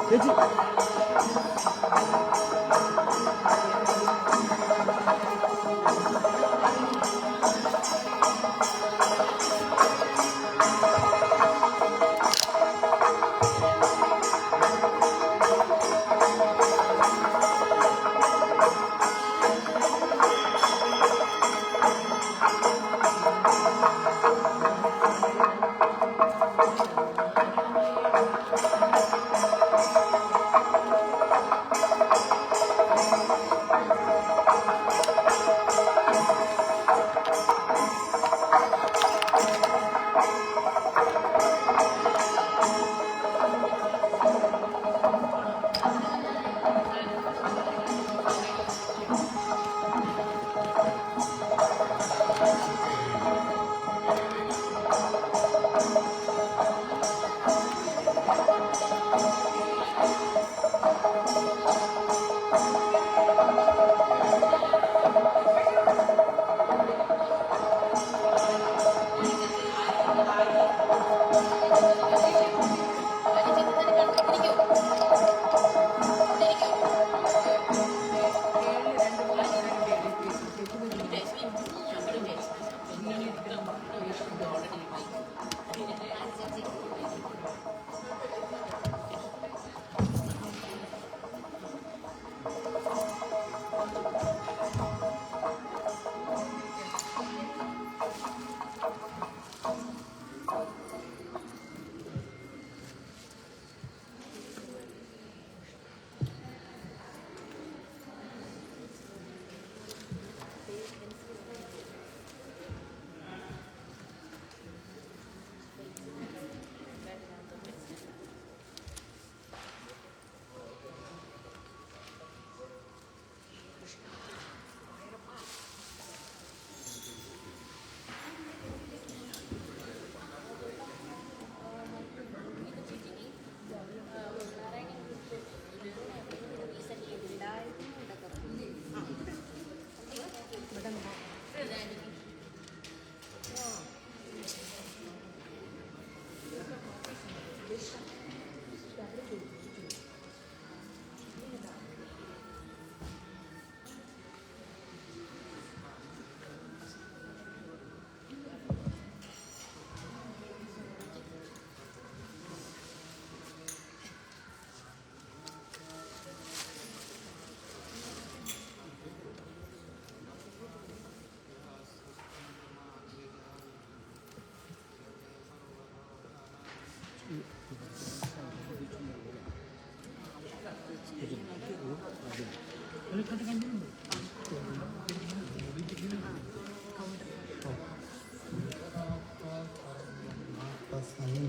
ചേച്ചി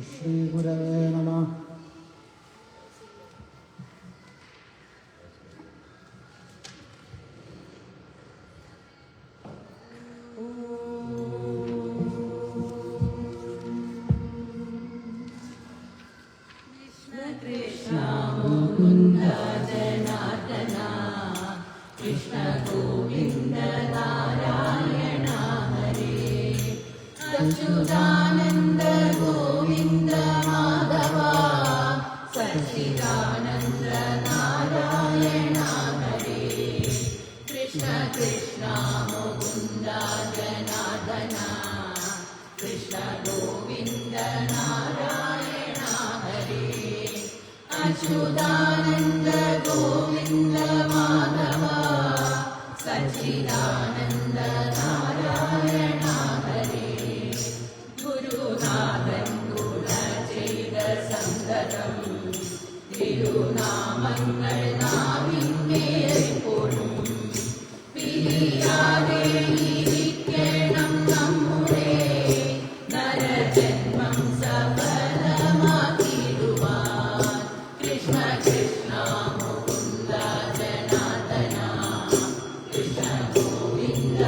ശ്രീ ഗുരവേ നമഃ. अच्युतानन्द गोविन्द माधव सच्चिदानन्द नारायण हरे कृष्ण कृष्ण मुकुन्द जनार्दन कृष्ण गोविन्द नारायण हरे अच्युतानन्द गोविन्द माधव सच्चिदानन्द नारायण हरे गुरुनाथन गुणचैत सन्दतं തിരുനാമങ്ങൾ നാവിന്മേൽപ്പോഴും പിരിയാതെ ഇരിക്കണം നമ്മുടെ നരജന്മം സഫലമാക്കിടുവാൻ കൃഷ്ണ കൃഷ്ണ മുകുന്ദ ജനാർദന കൃഷ്ണ ഗോവിന്ദ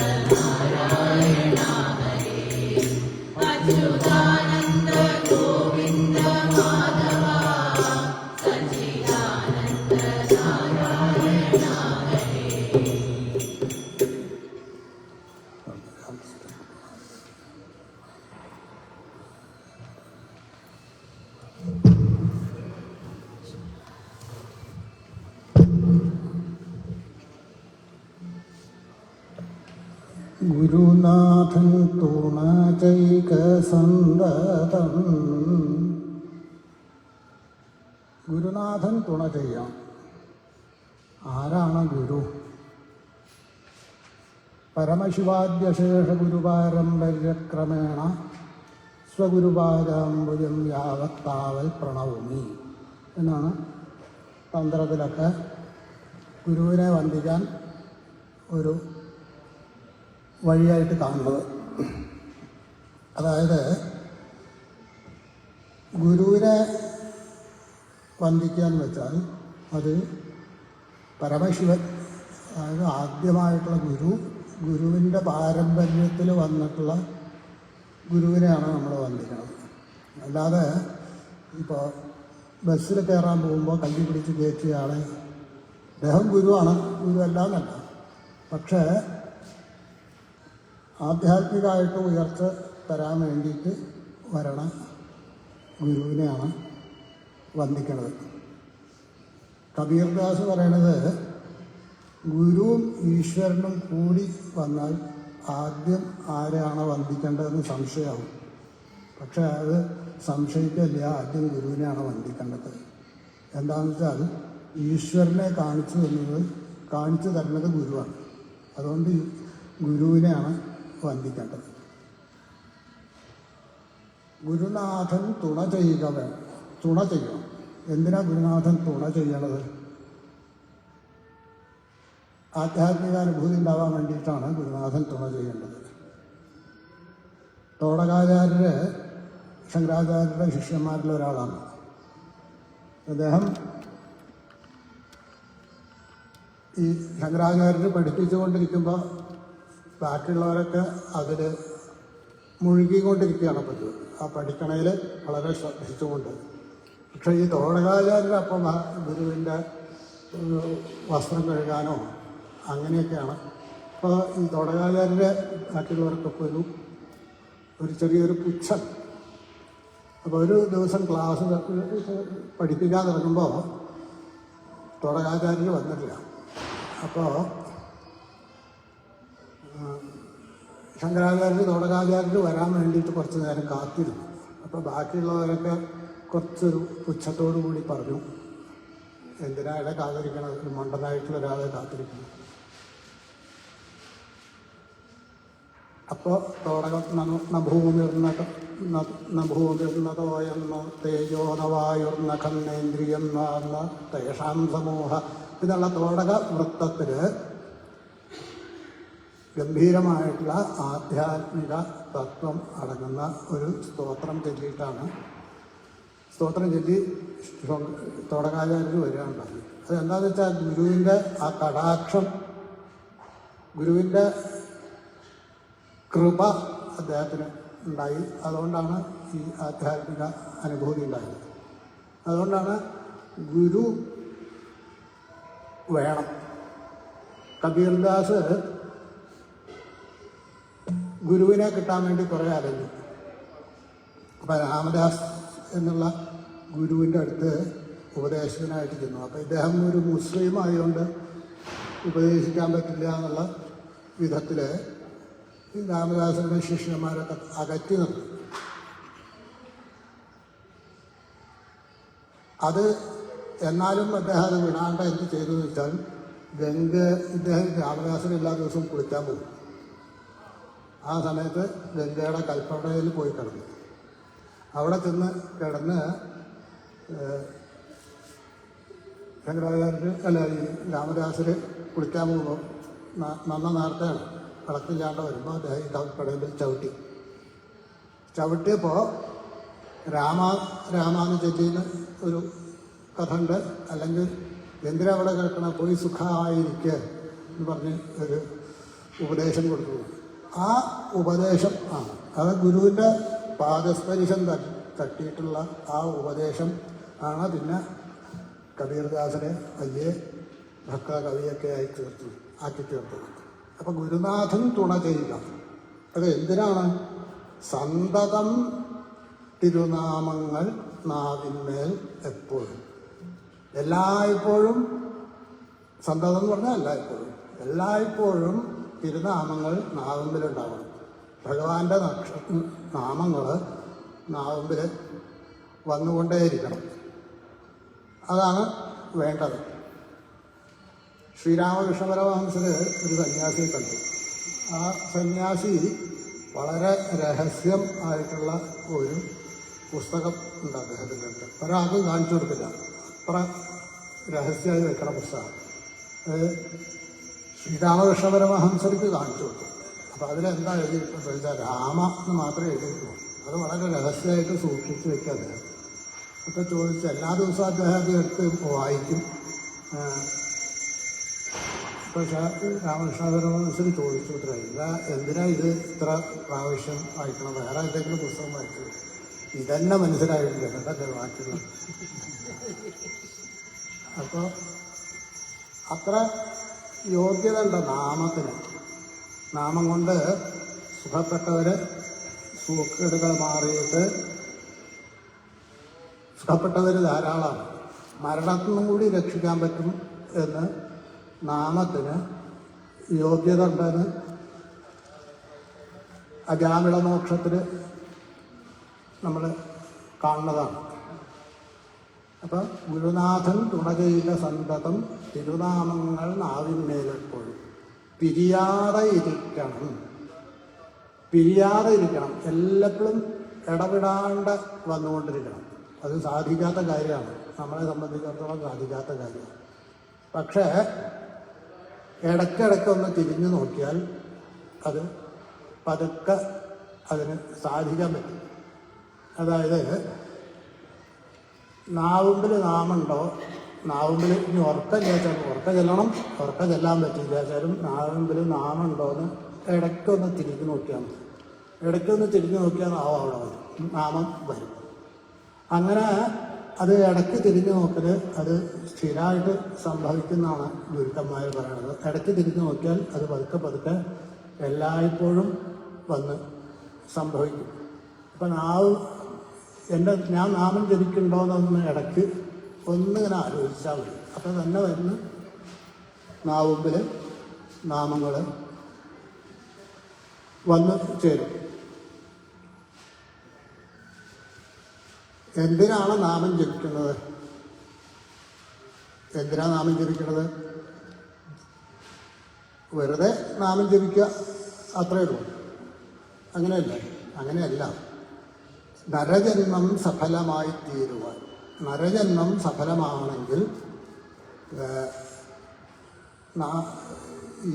ഗുരുനാഥൻ തുണചൈകസന്തതം. ഗുരുനാഥൻ തുണ ചെയ്യാം. ആരാണ് ഗുരു? പരമശിവാദ്യശേഷ ഗുരുപാരമ്പര്യക്രമേണ സ്വഗുരുപാദാംബുജം യാവത്താവൽ പ്രണവമി എന്നാണ് തന്ത്രത്തിലൊക്കെ ഗുരുവിനെ വന്ദിക്കാൻ ഒരു വഴിയായിട്ട് കാണുന്നത്. അതായത് ഗുരുവിനെ വന്ദിക്കുക എന്ന് വെച്ചാൽ അത് പരമശിവൻ, അതായത് ആദ്യമായിട്ടുള്ള ഗുരുവിൻ്റെ പാരമ്പര്യത്തിൽ വന്നിട്ടുള്ള ഗുരുവിനെയാണ് നമ്മൾ വന്ദിക്കുന്നത്. അല്ലാതെ ഇപ്പോൾ ബസ്സിൽ കയറാൻ പോകുമ്പോൾ കൈ പിടിച്ച് കയറ്റിയ ആളെ അദ്ദേഹം ഗുരുവാണ്, ഗുരു അല്ലാന്നല്ല, പക്ഷേ ആധ്യാത്മികമായിട്ട് ഉയർച്ച തരാൻ വേണ്ടിയിട്ട് വരണ ഗുരുവിനെയാണ് വന്ദിക്കുന്നത്. കബീർദാസ് പറയണത് ഗുരുവും ഈശ്വരനും കൂടി വന്നാൽ ആദ്യം ആരെയാണ് വന്ദിക്കേണ്ടതെന്ന് സംശയമാവും. പക്ഷെ അത് സംശയിക്കില്ല, ആദ്യം ഗുരുവിനെയാണ് വന്ദിക്കേണ്ടത്. എന്താണെന്ന് വെച്ചാൽ ഈശ്വരനെ കാണിച്ചു തരുന്നത് ഗുരുവാണ്. അതുകൊണ്ട് ഗുരുവിനെയാണ് വന്ദിക്കേണ്ടത്. ഗുരുനാഥൻ തുണ ചെയ്യണം. എന്തിനാ ഗുരുനാഥൻ തുണ ചെയ്യണത്? ആധ്യാത്മിക അനുഭൂതി ഉണ്ടാവാൻ വേണ്ടിയിട്ടാണ് ഗുരുനാഥൻ തുണ ചെയ്യേണ്ടത്. തോടകാചാര്യര് ശങ്കരാചാര്യരുടെ ശിഷ്യന്മാരിൽ ഒരാളാണ്. അദ്ദേഹം ഈ ശങ്കരാചാര്യർ പഠിപ്പിച്ചുകൊണ്ടിരിക്കുമ്പോൾ ബാക്കിയുള്ളവരൊക്കെ അതിൽ മുഴുകിക്കൊണ്ടിരിക്കുകയാണ് പതിവ്, ആ പഠിക്കണയിൽ വളരെ ശ്രദ്ധിച്ചുകൊണ്ട്. പക്ഷേ ഈ തോടകാചാര്യർ അപ്പം ഗുരുവിൻ്റെ വസ്ത്രം കഴുകാനോ അങ്ങനെയൊക്കെയാണ്. അപ്പോൾ ഈ തോടകാചാര്യരെ ബാക്കിയുള്ളവർക്കൊക്കെ ഒരു ചെറിയൊരു പുച്ഛം. അപ്പോൾ ഒരു ദിവസം ക്ലാസ് പഠിപ്പിക്കാൻ തുടങ്ങുമ്പോൾ തോടകാചാര്യർ വന്നിട്ടില്ല. അപ്പോൾ ശങ്കരാചാര്യർ തോടകാചാര്യർ വരാൻ വേണ്ടിയിട്ട് കുറച്ച് നേരം കാത്തിരുന്നു. അപ്പോൾ ബാക്കിയുള്ളവരൊക്കെ കുറച്ചൊരു പുച്ഛത്തോടു കൂടി പറഞ്ഞു, എന്തിനാ ഇടെ കാത്തിരിക്കണം, ഒരു മണ്ടനായിട്ടുള്ള ഒരാളെ കാത്തിരിക്കണം. അപ്പോൾ തോടകം നഭൂമിർന്നതോയെന്ന തേജോനവായുർന്നഖന്നേന്ദ്രിയം എന്ന തേഷാം സമൂഹ എന്നുള്ള തോടക വൃത്തത്തിൽ ഗംഭീരമായിട്ടുള്ള ആധ്യാത്മിക തത്വം അടങ്ങുന്ന ഒരു സ്തോത്രം ചൊല്ലി തോടകാചാര്യർ വരികയുണ്ടായി. അതെന്താണെന്ന് വെച്ചാൽ ഗുരുവിൻ്റെ ആ കടാക്ഷം, ഗുരുവിൻ്റെ കൃപ അദ്ദേഹത്തിന് ഉണ്ടായി. അതുകൊണ്ടാണ് ഈ ആധ്യാത്മിക അനുഭൂതി ഉണ്ടായത്. അതുകൊണ്ടാണ് ഗുരു വേണം. കബീർദാസ് ഗുരുവിനെ കിട്ടാൻ വേണ്ടി കുറേ അലഞ്ഞു. അപ്പം രാമദാസ് എന്നുള്ള ഗുരുവിൻ്റെ അടുത്ത് ഉപദേശത്തിനായിട്ട് ചെന്നു. അപ്പോൾ ഇദ്ദേഹം ഒരു മുസ്ലിം ആയതുകൊണ്ട് ഉപദേശിക്കാൻ പറ്റില്ല എന്നുള്ള വിധത്തിൽ ഈ രാമദാസരുടെ ശിഷ്യന്മാരൊക്കെ അകറ്റി നിർത്തി. അത് എന്നാലും അദ്ദേഹം അത് വിടാണ്ട് എന്ത് ചെയ്തു എന്ന് വെച്ചാൽ ഇദ്ദേഹം രാമദാസന് എല്ലാ ദിവസവും കുളിക്കാൻ പോകും. ആ സമയത്ത് ഗംഗയുടെ കൽപ്പടയിൽ പോയി കിടന്നു. അവിടെ ചെന്ന് കിടന്ന് ശങ്കരാചാര്യർ ഈ രാമദാസർ കുളിക്കാൻ പോകുമ്പോൾ നന്ന നേരത്തെയാണ് വിളക്കില്ലാണ്ട് വരുമ്പോൾ അദ്ദേഹം ഈ കൽപ്പടയിൽ ചവിട്ടിയപ്പോൾ രാമാന്ന് ചെല്ലിന്ന് ഒരു കഥ ഉണ്ട്. അല്ലെങ്കിൽ എന്തിനാ അവിടെ കിടക്കണം, പോയി സുഖമായിരിക്കുക എന്ന് പറഞ്ഞ് ഒരു ഉപദേശം കൊടുത്തു. ആ ഉപദേശം ആണ് അത് ഗുരുവിൻ്റെ പാദസ്പരിശം തട്ടിയിട്ടുള്ള ആ ഉപദേശം ആണ് പിന്നെ കബീർദാസനെ വലിയ ഭക്തകവിയൊക്കെ ആക്കി തീർത്തത്. അപ്പം ഗുരുനാഥൻ തുണ ചെയ്യുക, അത് എന്തിനാണ്? സന്തതം തിരുനാമങ്ങൾ നാവിന്മേൽ എപ്പോഴും, എല്ലായ്പ്പോഴും. സന്തതം എന്ന് പറഞ്ഞാൽ എല്ലായ്പ്പോഴും തിരുനാമങ്ങൾ നാവുമ്പിലുണ്ടാവണം. ഭഗവാന്റെ നാമങ്ങൾ നാവുമ്പിൽ വന്നുകൊണ്ടേയിരിക്കണം. അതാണ് വേണ്ടത്. ശ്രീരാമകൃഷ്ണ പരമഹംസർ ഒരു സന്യാസിയെ കണ്ടു. ആ സന്യാസി വളരെ രഹസ്യം ആയിട്ടുള്ള ഒരു പുസ്തകം ഉണ്ട് അദ്ദേഹത്തിൻ്റെ അടുത്ത്. ഒരാൾക്കും കാണിച്ചു കൊടുക്കില്ല, അത്ര രഹസ്യമായി വെക്കണ പുസ്തകം. അത് ശ്രീരാമകൃഷ്ണ പരമഹംസർക്ക് കാണിച്ചു കൊടുത്തു. അപ്പോൾ അതിലെന്താ എഴുതിയിട്ടുള്ളത് വെച്ചാൽ രാമ എന്ന് മാത്രമേ എഴുതിയിട്ടുള്ളൂ. അത് വളരെ രഹസ്യമായിട്ട് സൂക്ഷിച്ച് വെക്കുക അദ്ദേഹം. അപ്പോൾ ചോദിച്ചു, എല്ലാ ദിവസവും അദ്ദേഹം അത് എടുത്ത് വായിക്കും. ഇപ്പോൾ രാമകൃഷ്ണ പരമഹംസർ ചോദിച്ചു, ഇല്ല എന്തിനാ ഇത് ഇത്ര പ്രാവശ്യം വായിക്കണം, വേറെ എന്തെങ്കിലും പുസ്തകം വായിച്ചു? ഇതന്നെ മനസ്സിലായിട്ടില്ല കേട്ടല്ലേ വായിക്കുന്നത്. അപ്പോൾ അത്ര യോഗ്യത ഉണ്ട് നാമത്തിന്. നാമം കൊണ്ട് സുഖപ്പെട്ടവർ സൂക്കേടുകൾ മാറിയിട്ട് സുഖപ്പെട്ടവർ ധാരാളമാണ്. മരണത്തിൽ നിന്നും കൂടി രക്ഷിക്കാൻ പറ്റും എന്ന് നാമത്തിന് യോഗ്യത ഉണ്ടെന്ന് അജാമിളമോക്ഷത്തിൽ നമ്മൾ കാണുന്നതാണ്. അപ്പം ഗുരുനാഥൻ തുണകയില സന്തതം തിരുനാമങ്ങൾ നാവിന്മേലെപ്പോഴും പിരിയാതെ ഇരിക്കണം. പിരിയാതെ ഇരിക്കണം, എല്ലപ്പോഴും ഇടപെടാണ്ട് വന്നുകൊണ്ടിരിക്കണം. അത് സാധിക്കാത്ത കാര്യമാണ്, നമ്മളെ സംബന്ധിച്ചിടത്തോളം സാധിക്കാത്ത കാര്യമാണ്. പക്ഷേ ഇടയ്ക്കിടയ്ക്കൊന്ന് തിരിഞ്ഞു നോക്കിയാൽ അത് പതുക്കെ അതിന് സാധിക്കാൻ പറ്റും. അതായത് നാവുമ്പിൽ നാമുണ്ടോ, നാവുമ്പിൽ ഇനി ഉറക്കം ചോദിച്ചാലും ഉറക്കം ചെല്ലണം, ഉറക്കം ചെല്ലാൻ പറ്റില്ല വെച്ചാലും നാവുമ്പിൽ നാമുണ്ടോ എന്ന് ഇടയ്ക്കൊന്ന് തിരിഞ്ഞു നോക്കിയാൽ മതി. ഇടയ്ക്കൊന്ന് തിരിഞ്ഞു നോക്കിയാൽ നാവ് അവിടെ വരും, നാമം വരും. അങ്ങനെ അത് ഇടയ്ക്ക് തിരിഞ്ഞു നോക്കൽ അത് സ്ഥിരമായിട്ട് സംഭവിക്കുന്നതാണ് ഗുരുക്കന്മാർ പറയുന്നത്. ഇടയ്ക്ക് തിരിഞ്ഞു നോക്കിയാൽ അത് പതുക്കെ പതുക്കെ എല്ലായ്പ്പോഴും വന്ന് സംഭവിക്കും. അപ്പം ഞാൻ നാമം ജപിക്കുന്നുണ്ടോയെന്നൊന്ന് ഇടയ്ക്ക് ഒന്നിങ്ങനെ ആലോചിച്ചാൽ മതി. അപ്പം തന്നെ വരുന്ന നാവുമ്പിൽ നാമങ്ങൾ വന്ന് ചേരും. എന്തിനാണ് നാമം ജപിക്കുന്നത്? എന്തിനാണ് നാമം ജപിക്കുന്നത്? വെറുതെ നാമം ജപിക്കുക അത്രയേ ഉള്ളൂ. അങ്ങനെയല്ല. നരജന്മം സഫലമായി തീരുവാൻ, നരജന്മം സഫലമാണെങ്കിൽ ഈ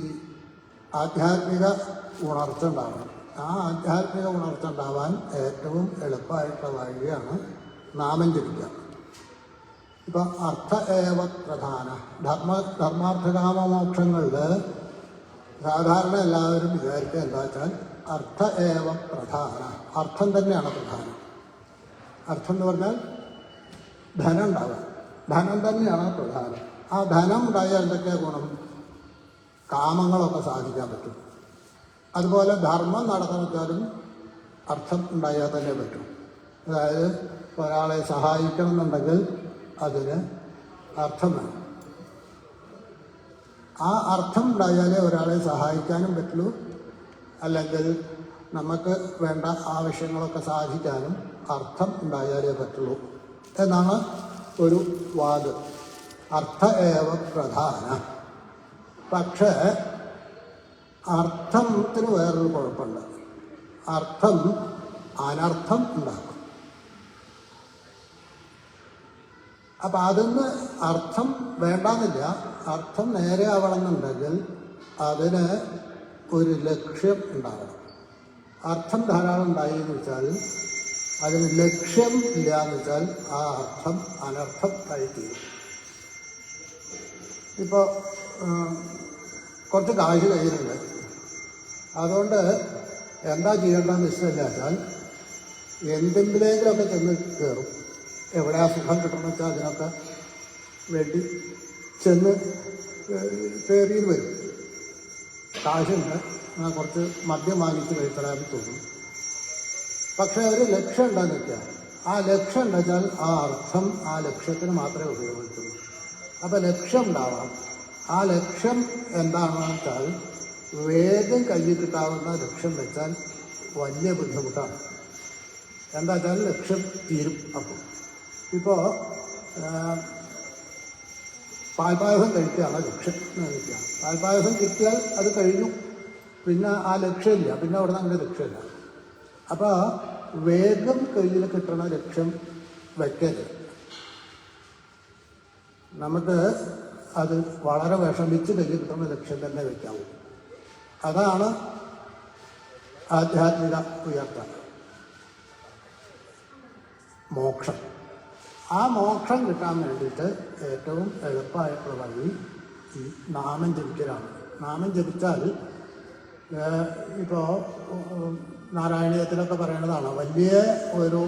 ആധ്യാത്മിക ഉണർച്ച ഉണ്ടാവണം. ആ ആധ്യാത്മിക ഉണർച്ച ഉണ്ടാവാൻ ഏറ്റവും എളുപ്പമായിട്ടുള്ള വഴിയാണ് നാമം ജപിക്കുക. ഇപ്പം അർത്ഥ ഏവ പ്രധാന ധർമാർത്ഥകാമമോക്ഷങ്ങളിൽ സാധാരണ എല്ലാവരും വിചാരിക്കുക എന്താ വെച്ചാൽ അർത്ഥ ഏവ പ്രധാന, അർത്ഥം തന്നെയാണ് പ്രധാനം. അർത്ഥം എന്ന് പറഞ്ഞാൽ ധനം ഉണ്ടാവുക, ധനം തന്നെയാണ് പ്രധാനം. ആ ധനം ഉണ്ടായാൽ എന്തൊക്കെ ഗുണം? കാമങ്ങളൊക്കെ സാധിക്കാൻ പറ്റും. അതുപോലെ ധർമ്മം നടത്താൻ വെച്ചാലും അർത്ഥം ഉണ്ടായാൽ തന്നെ പറ്റും. അതായത് ഒരാളെ സഹായിക്കണം എന്നുണ്ടെങ്കിൽ അതിന് അർത്ഥം വേണം. ആ അർത്ഥം ഉണ്ടായാലേ ഒരാളെ സഹായിക്കാനും പറ്റുള്ളൂ, അല്ലെങ്കിൽ നമുക്ക് വേണ്ട ആവശ്യങ്ങളൊക്കെ സാധിക്കാനും അർത്ഥം ഉണ്ടായാലേ പറ്റുള്ളൂ എന്നാണ് ഒരു വാദം. അർത്ഥ ഏവ പ്രധാന. പക്ഷേ അർത്ഥത്തിന് വേറൊരു കുഴപ്പമുണ്ട്. അർത്ഥം അനർത്ഥം ഉണ്ടാക്കും. അപ്പം അതിന് അർത്ഥം വേണ്ടാന്നില്ല. അർത്ഥം നേരെ ആവണമെന്നുണ്ടെങ്കിൽ അതിന് ഒരു ലക്ഷ്യം ഉണ്ടാവണം. അർത്ഥം ധാരാളം ഉണ്ടായി എന്ന് വെച്ചാൽ അതിന് ലക്ഷ്യം ഇല്ല എന്ന് വെച്ചാൽ ആ അർത്ഥം അനർത്ഥം ആയിത്തീരും. ഇപ്പോൾ കുറച്ച് കാശ് കയ്യിലുണ്ട്, അതുകൊണ്ട് എന്താ ചെയ്യേണ്ടതെന്ന് ഇഷ്ടമില്ല വെച്ചാൽ എന്തെങ്കിലേക്കിലൊക്കെ ചെന്ന് കയറും. എവിടെയാ സുഖം കിട്ടണമെന്ന് വെച്ചാൽ അതിനൊക്കെ വേണ്ടി ചെന്ന് കയറിയത് വരും. കാശുണ്ട്, കുറച്ച് മദ്യം വാങ്ങിച്ച് കഴിച്ചടാൻ തോന്നും. പക്ഷേ ഒരു ലക്ഷ്യം ഉണ്ടാകുന്ന വെച്ചാൽ ആ ലക്ഷ്യം ഉണ്ടെച്ചാൽ ആ അർത്ഥം ആ ലക്ഷ്യത്തിന് മാത്രമേ ഉപയോഗിക്കുള്ളൂ. അപ്പോൾ ലക്ഷ്യം ഉണ്ടാവണം. ആ ലക്ഷ്യം എന്താണെന്ന് വെച്ചാൽ വേഗം കയ്യിൽ കിട്ടാവുന്ന ലക്ഷ്യം വെച്ചാൽ വലിയ ബുദ്ധിമുട്ടാണ്. എന്താ വെച്ചാൽ ലക്ഷ്യം തീരും. അപ്പോൾ ഇപ്പോൾ പാൽപ്പായസം കഴിക്കുകയാണ് ലക്ഷ്യം കഴിക്കുകയാണ്. പാൽപ്പായസം കിട്ടിയാൽ അത് കഴിഞ്ഞു, പിന്നെ ആ ലക്ഷ്യമില്ല, പിന്നെ അവിടെ നിന്ന് അങ്ങനെ ലക്ഷ്യമില്ല. അപ്പോൾ വേഗം കയ്യിൽ കിട്ടണ ലക്ഷ്യം വയ്ക്കരുത്. നമുക്ക് അത് വളരെ വിഷമിച്ച് കയ്യിൽ കിട്ടുന്ന ലക്ഷ്യം തന്നെ വയ്ക്കാവൂ. അതാണ് ആധ്യാത്മിക ഉയർച്ച, മോക്ഷം. ആ മോക്ഷം കിട്ടാൻ വേണ്ടിയിട്ട് ഏറ്റവും എളുപ്പമായിട്ടുള്ള വഴി ഈ നാമം ജപിക്കലാണ്. നാമം ജപിച്ചാൽ ഇപ്പോൾ നാരായണീയത്തിലൊക്കെ പറയണതാണ്, വലിയ ഒരു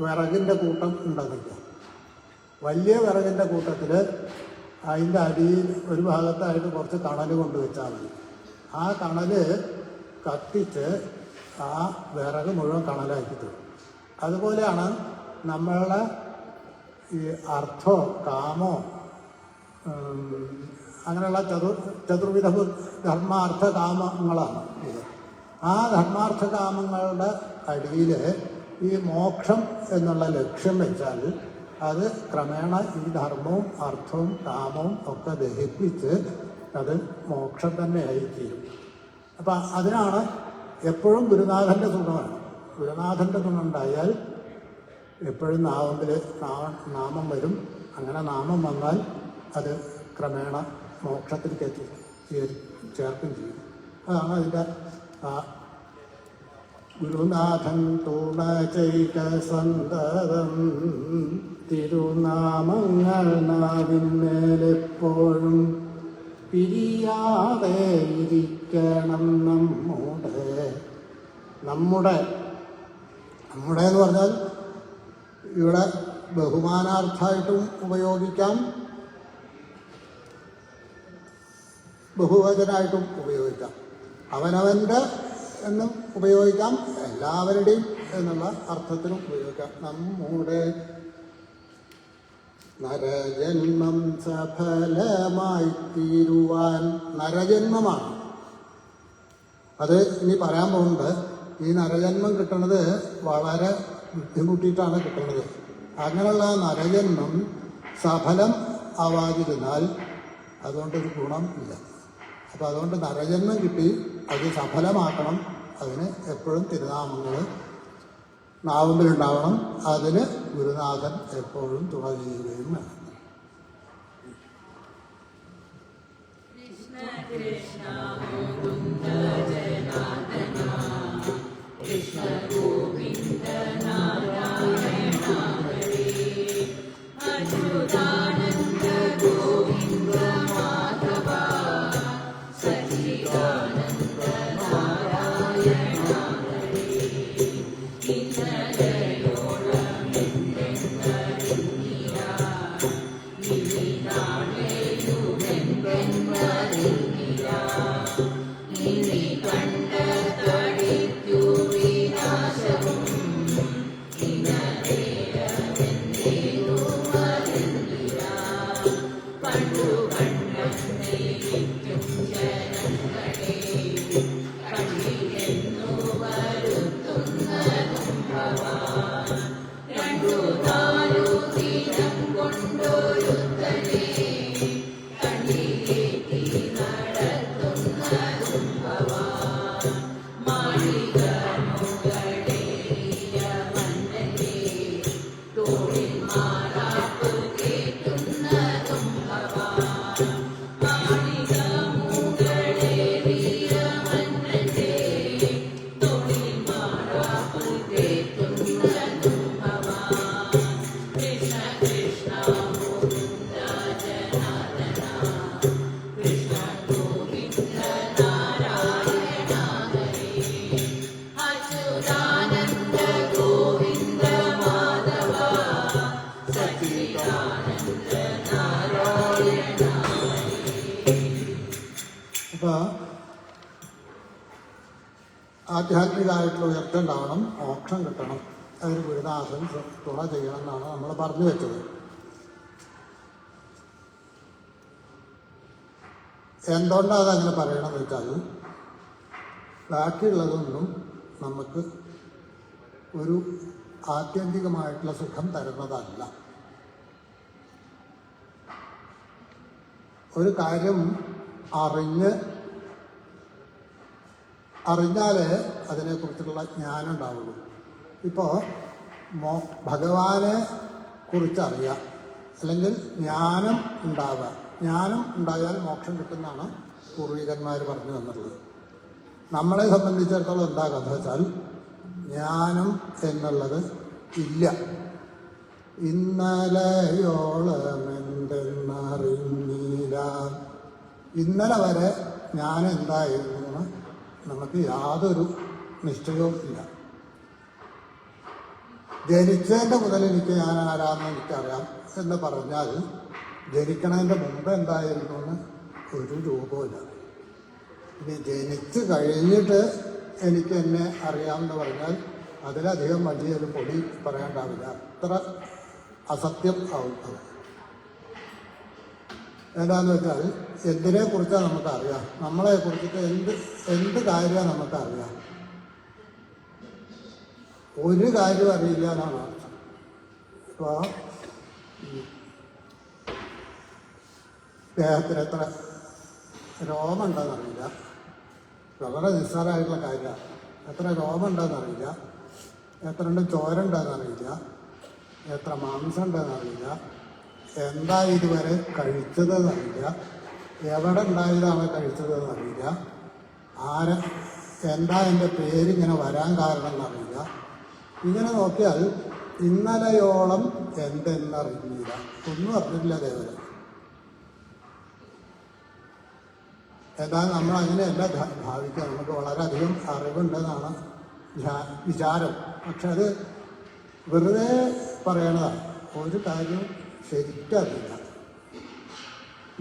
വിറകിൻ്റെ കൂട്ടം ഉണ്ടെന്നില്ല. വലിയ വിറകിൻ്റെ കൂട്ടത്തിൽ അതിൻ്റെ അടിയിൽ ഒരു ഭാഗത്തായിട്ട് കുറച്ച് കണൽ കൊണ്ടുവച്ചാൽ മതി. ആ കണൽ കത്തിച്ച് ആ വിറക് മുഴുവൻ കണലാക്കി തരും. അതുപോലെയാണ് നമ്മളുടെ ഈ അർത്ഥോ കാമോ അങ്ങനെയുള്ള ചതുർവിധ ധർമാർത്ഥ കാമങ്ങളാണ് ഇത്. ആ ധർമാർത്ഥ കാമങ്ങളുടെ അടിയിൽ ഈ മോക്ഷം എന്നുള്ള ലക്ഷ്യം വെച്ചാൽ അത് ക്രമേണ ഈ ധർമ്മവും അർത്ഥവും കാമവും ഒക്കെ ദഹിപ്പിച്ച് അത് മോക്ഷം തന്നെയായി തീരും. അപ്പം അതിനാണ് എപ്പോഴും ഗുരുനാഥൻ്റെ തുണ. ഗുരുനാഥൻ്റെ തുണ ഉണ്ടായാൽ എപ്പോഴും നാമത്തിൽ നാമം വരും. അങ്ങനെ നാമം വന്നാൽ അത് ക്രമേണ മോക്ഷത്തിലേക്ക് ചേർക്കും ചെയ്യും. അതാണ് അതിൻ്റെ ഗുരുനാഥൻ തുണ ചെയ്ത സന്തതം തിരുനാമങ്ങൾ നാവിന്മേലെപ്പോഴും പിരിയാതെ ഇരിക്കണം. നമ്മുടെ എന്ന് പറഞ്ഞാൽ ഇവിടെ ബഹുമാനാർത്ഥമായിട്ടും ഉപയോഗിക്കാം, ബഹുവചനായിട്ടും ഉപയോഗിക്കാം. അവനവൻ്റെ എന്നും ഉപയോഗിക്കാം, എല്ലാവരുടെയും എന്നുള്ള അർത്ഥത്തിനും ഉപയോഗിക്കാം. നമ്മുടെ നരജന്മം സഫലമായി തീരുവാൻ. നരജന്മമാണ് അത് ഇനി പറയാൻ പോകുന്നത്. ഈ നരജന്മം കിട്ടുന്നത് വളരെ ബുദ്ധിമുട്ടിയിട്ടാണ് കിട്ടുന്നത്. അങ്ങനെയുള്ള നരജന്മം സഫലം ആവാതിരുന്നാൽ അതുകൊണ്ടൊരു ഗുണം ഇല്ല. അപ്പോൾ അതുകൊണ്ട് നരജന്മം കിട്ടി അത് സഫലമാക്കണം. അതിന് എപ്പോഴും തിരുനാമങ്ങൾ നാവുമ്പിലുണ്ടാവണം. അതിന് ഗുരുനാഥൻ എപ്പോഴും തുണ ചെയ്യുകയും വേണം. കൃഷ്ണ കൃഷ്ണ മുകുന്ദ ജനാർദ്ദന കൃഷ്ണ ഗോവിന്ദ നാരായണ ഹരേ അച്യുതാനന്ദ ഗോവിന്ദ മാധവ സച്ചിദാനന്ദ നാരായണ ഹരേ ഇന്നലെയോളമെന്തെന്നറിഞ്ഞിരാ ഇനിനാളെയുമെന്തെന്നറിഞ്ഞിരാ ഇനി കണ്ട തടിക്കു വിനാശവും ഇനനേരമെന്നേതു അറിഞ്ഞിരാ പണ്ടു കണ്ടെന്നേക്കും ജനങ്ങളെ കണ്ടില്ലെന്നു വരുത്തുന്നതും ഭവാൻ രണ്ടു നാലു ദിനം കൊണ്ടൊരുത്തനെ കണ്ണിലേറ്റി നടത്തുന്നതും ഭവാൻ മാളിക മുകളേറിയ മന്നനെ തോളിൽ മാറാപ്പു കേട്ടുന്നതും ഭവാൻ മാളിക മുകളേറിയ മന്നനെ തോളിൽ മാറാപ്പു കേട്ടുന്നതും ഭവാൻ കൃഷ്ണ കൃഷ്ണ മുകുന്ദ ജനാർദ്ദന കൃഷ്ണ ഗോവിന്ദ നാരായണ ഹരേ അച്യുതാനന്ദ ഗോവിന്ദ മാധവ സച്ചിദാനന്ദ നാരായണ അപ്പോൾ ആധ്യാത്മികമായിട്ടുള്ള ഉയർച്ച ഉണ്ടാവണം, മോക്ഷം കിട്ടണം. അതിന് ഗുരുനാഥൻ തുണ ചെയ്യണം എന്നാണ് നമ്മൾ പറഞ്ഞു വെച്ചത്. എന്തുകൊണ്ടാണ് അതങ്ങനെ പറയണമെന്ന് വെച്ചാൽ ബാക്കിയുള്ളതൊന്നും നമുക്ക് ഒരു ആത്യന്തികമായിട്ടുള്ള സുഖം തരുന്നതല്ല. ഒരു കാര്യം അറിഞ്ഞാലേ അതിനെക്കുറിച്ചുള്ള ജ്ഞാനം ഉണ്ടാവുള്ളൂ. ഇപ്പോൾ ഭഗവാനെ കുറിച്ചറിയാം, അല്ലെങ്കിൽ ജ്ഞാനം ഉണ്ടാവുക. ജ്ഞാനം ഉണ്ടായാൽ മോക്ഷം കിട്ടുന്നതാണ് പൂർവികന്മാർ പറഞ്ഞു തന്നിട്ടുള്ളത്. നമ്മളെ സംബന്ധിച്ചിടത്തോളം എന്താ കഥ വെച്ചാൽ ജ്ഞാനം എന്നുള്ളത് ഇല്ല. ഇന്നലെയോളമെന്തെന്നറിഞ്ഞില്ല. ഇന്നലെ വരെ ഞാൻ എന്തായിരുന്നു എന്ന് നമുക്ക് യാതൊരു നിശ്ചയവും ഇല്ല. ജനിച്ചതിൻ്റെ മുതൽ എനിക്ക് ഞാൻ ആരാണെന്ന് എനിക്കറിയാം എന്ന് പറഞ്ഞാൽ ജനിക്കണതിൻ്റെ മുമ്പ് എന്തായിരുന്നു എന്ന് ഒരു രൂപമില്ല. ഇനി ജനിച്ച് കഴിഞ്ഞിട്ട് എനിക്ക് എന്നെ അറിയാമെന്ന് പറഞ്ഞാൽ അതിലധികം വലിയൊരു പൊടി പറയാണ്ടാവില്ല. അത്ര അസത്യം ആവും അത്. എന്താണെന്ന് വെച്ചാൽ എന്തിനെക്കുറിച്ചാണ് നമുക്കറിയാം, നമ്മളെക്കുറിച്ചിട്ട് എന്ത് കാര്യമാണ് നമുക്കറിയാം? ഒരു കാര്യം അറിയില്ല എന്നാണ് അർത്ഥം. ഇപ്പോൾ ദേഹത്തിന് എത്ര രോമമുണ്ടെന്നറിയില്ല, വളരെ നിസ്സാരമായിട്ടുള്ള കാര്യമാണ്. എത്ര രോമമുണ്ടെന്നറിയില്ല, എത്ര ചോര ഉണ്ടെന്നറിയില്ല, എത്ര മാംസം ഉണ്ടെന്നറിയില്ല, എന്താ ഇതുവരെ കഴിച്ചതെന്നറിയില്ല, എവിടെ ഉണ്ടായതാണ് കഴിച്ചതെന്നറിയില്ല, എന്താ എൻ്റെ പേരിങ്ങനെ വരാൻ കാരണം എന്നറിയില്ല. ഇങ്ങനെ നോക്കിയാൽ ഇന്നലെയോളം എന്തെന്നറിഞ്ഞില്ല, ഒന്നും അറിഞ്ഞിട്ടില്ല ദേവരെ. എന്നാൽ നമ്മൾ അങ്ങനെയല്ല ഭാവിക്കുക. നമുക്ക് വളരെയധികം അറിവുണ്ടെന്നാണ് വിചാരം. പക്ഷെ അത് വെറുതെ പറയണതാണ്. ഒരു കാര്യം ശരിക്കറിയില്ല.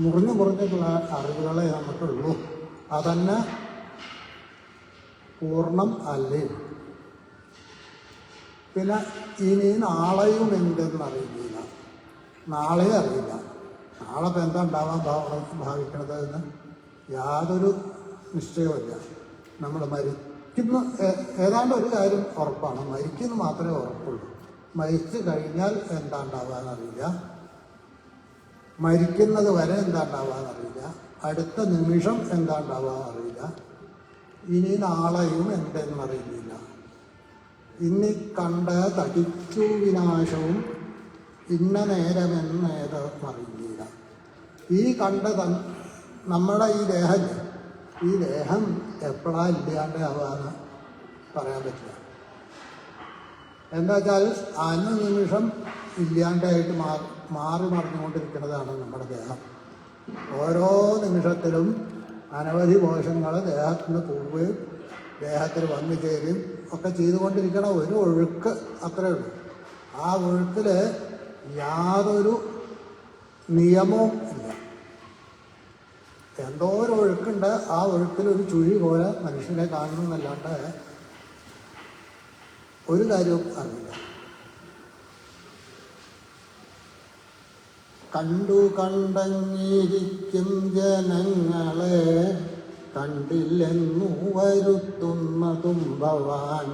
മുറിഞ്ഞിട്ടുള്ള അറിവുകളെ നമുക്കുള്ളൂ. അതന്നെ പൂർണ്ണം അല്ലേ. പിന്നെ ഇനി നാളെയും എന്തെന്നറിയില്ല. നാളെ അറിയില്ല. നാളെ ഇപ്പം എന്താ ഉണ്ടാവാൻ ഭാവിക്കണത് എന്ന് യാതൊരു നിശ്ചയവുമില്ല. നമ്മൾ മരിക്കുന്ന ഏതാണ്ട് ഒരു കാര്യം ഉറപ്പാണ്, മരിക്കുന്നു മാത്രമേ ഉറപ്പുള്ളൂ. മരിച്ചു കഴിഞ്ഞാൽ എന്താ ഉണ്ടാവാന്നറിയില്ല, മരിക്കുന്നത് വരെ എന്താ ഉണ്ടാവാന്നറിയില്ല, അടുത്ത നിമിഷം എന്താ ഉണ്ടാവാന്നറിയില്ല, ഇനി നാളെയും എന്തെന്നറിയില്ല. ഇനി കണ്ട തടിച്ചു വിനാശവും ഇന്ന നേരമെന്നേതെന്നറിയില്ല. ഈ കണ്ട നമ്മുടെ ഈ ദേഹം എപ്പോഴാണ് ഇല്ലാണ്ട് ആവാന്ന് പറയാൻ പറ്റില്ല. എന്താ വെച്ചാൽ അനുനിമിഷം ഇല്ലാണ്ടായിട്ട് മാറി മറിഞ്ഞുകൊണ്ടിരിക്കുന്നതാണ് നമ്മുടെ ദേഹം. ഓരോ നിമിഷത്തിലും അനവധി കോശങ്ങൾ ദേഹത്തിന് പോവുകയും ദേഹത്തിൽ വന്നു ചേരുകയും ഒക്കെ ചെയ്തുകൊണ്ടിരിക്കണ ഒരു ഒഴുക്ക് അത്രയേ ഉള്ളൂ. ആ ഒഴുക്കിൽ യാതൊരു നിയമവും ഇല്ല. എന്തോ ഒരു ഒഴുക്കുണ്ട്. ആ ഒഴുക്കിൽ ഒരു ചുഴി പോലെ മനുഷ്യനെ കാണുന്നല്ലാണ്ട് ഒരു കാര്യവും അറിയില്ല. കണ്ടങ്ങിയിരിക്കും ജനങ്ങളെ കണ്ടില്ലെന്നു വരുത്തുന്നതും ഭവാൻ.